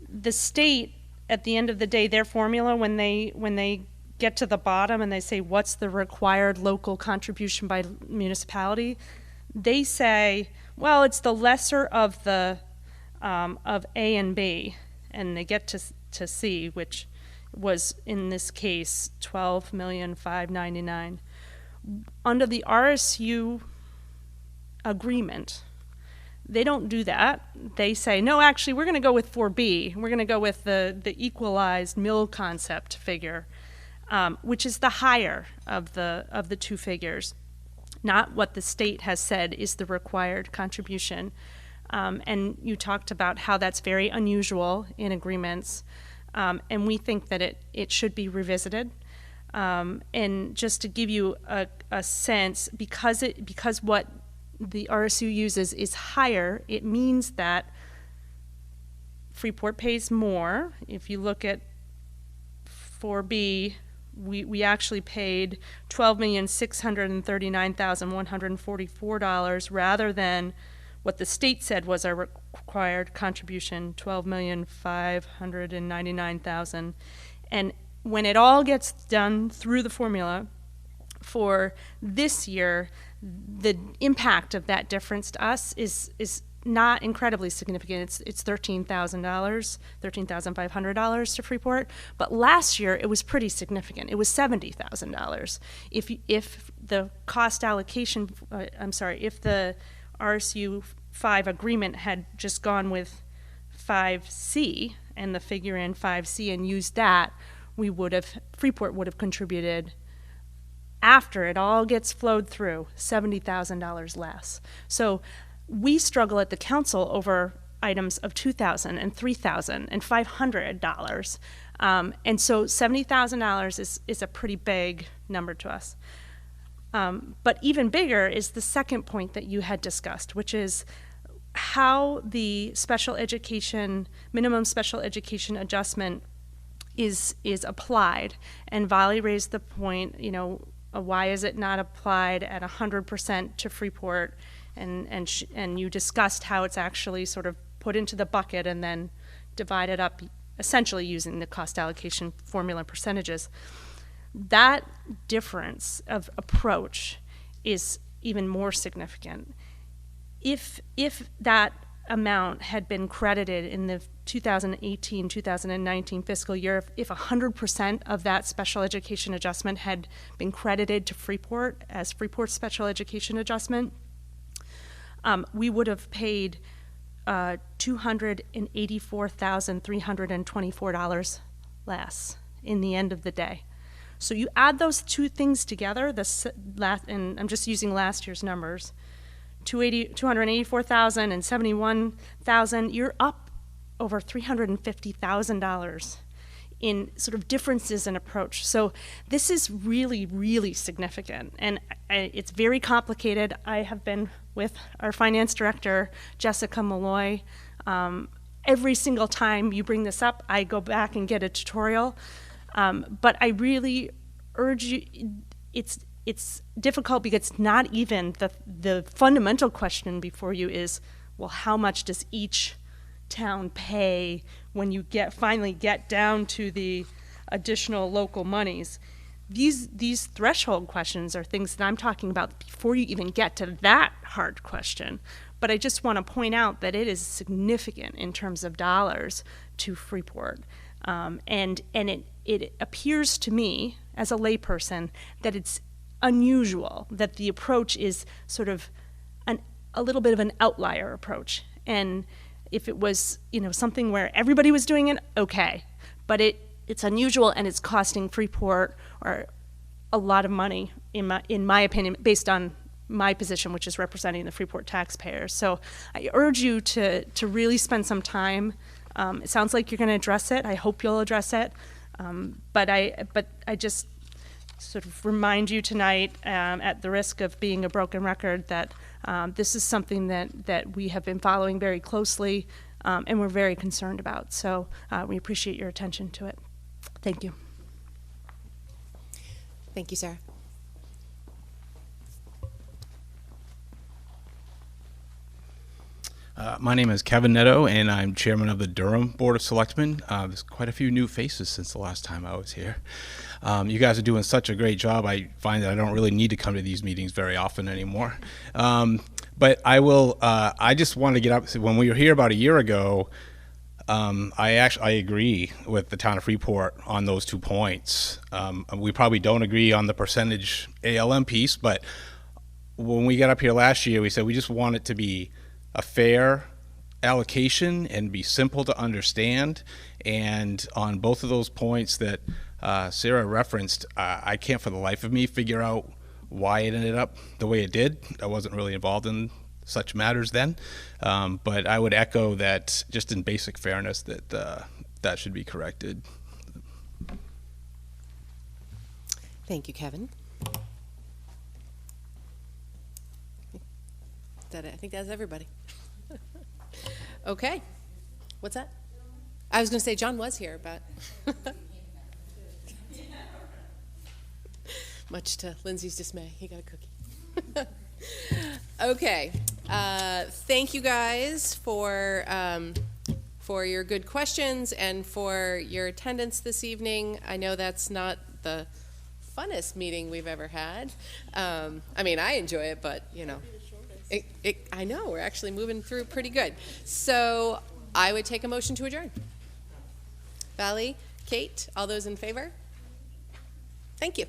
the state at the end of the day, their formula, when they get to the bottom and they say, what's the required local contribution by municipality, they say, well, it's the lesser of the of A and B, and they get to C, which was in this case $12,599,000. Under the RSU agreement, they don't do that. They say, no, actually, we're going to go with 4B. We're going to go with the equalized mill concept figure, which is the higher of the two figures, not what the state has said is the required contribution. And you talked about how that's very unusual in agreements, and we think that it should be revisited. And just to give you a sense, because what the RSU uses is higher, it means that Freeport pays more. If you look at 4B, we actually paid $12,639,144 rather than what the state said was our required contribution, $12,599,000. And when it all gets done through the formula for this year, the impact of that difference to us is not incredibly significant. It's $13,000, $13,500 to Freeport. But last year it was pretty significant. It was $70,000. If the cost allocation, if the RSU 5 agreement had just gone with 5C and the figure in 5C and used that, Freeport would have contributed, after it all gets flowed through, $70,000 less. So we struggle at the council over items of $2,000 and $3,000 and $500. And so $70,000 is a pretty big number to us. But even bigger is the second point that you had discussed, which is how the minimum special education adjustment is applied. And Vali raised the point, why is it not applied at 100% to Freeport? And you discussed how it's actually sort of put into the bucket and then divided up, essentially using the cost allocation formula percentages. That difference of approach is even more significant. If that amount had been credited in the 2018-2019 fiscal year, if 100% of that special education adjustment had been credited to Freeport as Freeport's special education adjustment, we would have paid $284,324 less in the end of the day. So you add those two things together, and I'm just using last year's numbers, $284,000 and $71,000, you're up over $350,000 in sort of differences in approach. So this is really, really significant, and it's very complicated. I have been with our finance director, Jessica Malloy. Every single time you bring this up, I go back and get a tutorial. But I really urge you, it's difficult because it's not even the fundamental question before you is, well, how much does each town pay when you finally get down to the additional local monies? These threshold questions are things that I'm talking about before you even get to that hard question. But I just want to point out that it is significant in terms of dollars to Freeport. And it appears to me, as a layperson, that it's unusual, that the approach is sort of a little bit of an outlier approach. And if it was, something where everybody was doing it, okay. But it's unusual, and it's costing Freeport or a lot of money, in my opinion, based on my position, which is representing the Freeport taxpayers. So I urge you to really spend some time. It sounds like you're going to address it. I hope you'll address it. But I just sort of remind you tonight, at the risk of being a broken record, that this is something that we have been following very closely, and we're very concerned about. So we appreciate your attention to it. Thank you.
Thank you, Sarah.
My name is Kevin Netto, and I'm chairman of the Durham Board of Selectmen. There's quite a few new faces since the last time I was here. You guys are doing such a great job. I find that I don't really need to come to these meetings very often anymore. But I will. I just want to get up. When we were here about a year ago, I agree with the town of Freeport on those 2 points. We probably don't agree on the percentage ALM piece, but when we got up here last year, we said we just want it to be a fair allocation and be simple to understand. And on both of those points that Sarah referenced, I can't for the life of me figure out why it ended up the way it did. I wasn't really involved in such matters then, but I would echo that just in basic fairness that that should be corrected.
Thank you, Kevin. I think that's everybody. Okay. What's that? I was going to say John was here, but much to Lindsay's dismay, he got a cookie. Okay. Thank you guys for your good questions and for your attendance this evening. I know that's not the funnest meeting we've ever had. I mean, I enjoy it, but you know. I know, we're actually moving through pretty good. So I would take a motion to adjourn. Valley, Kate, all those in favor? Thank you.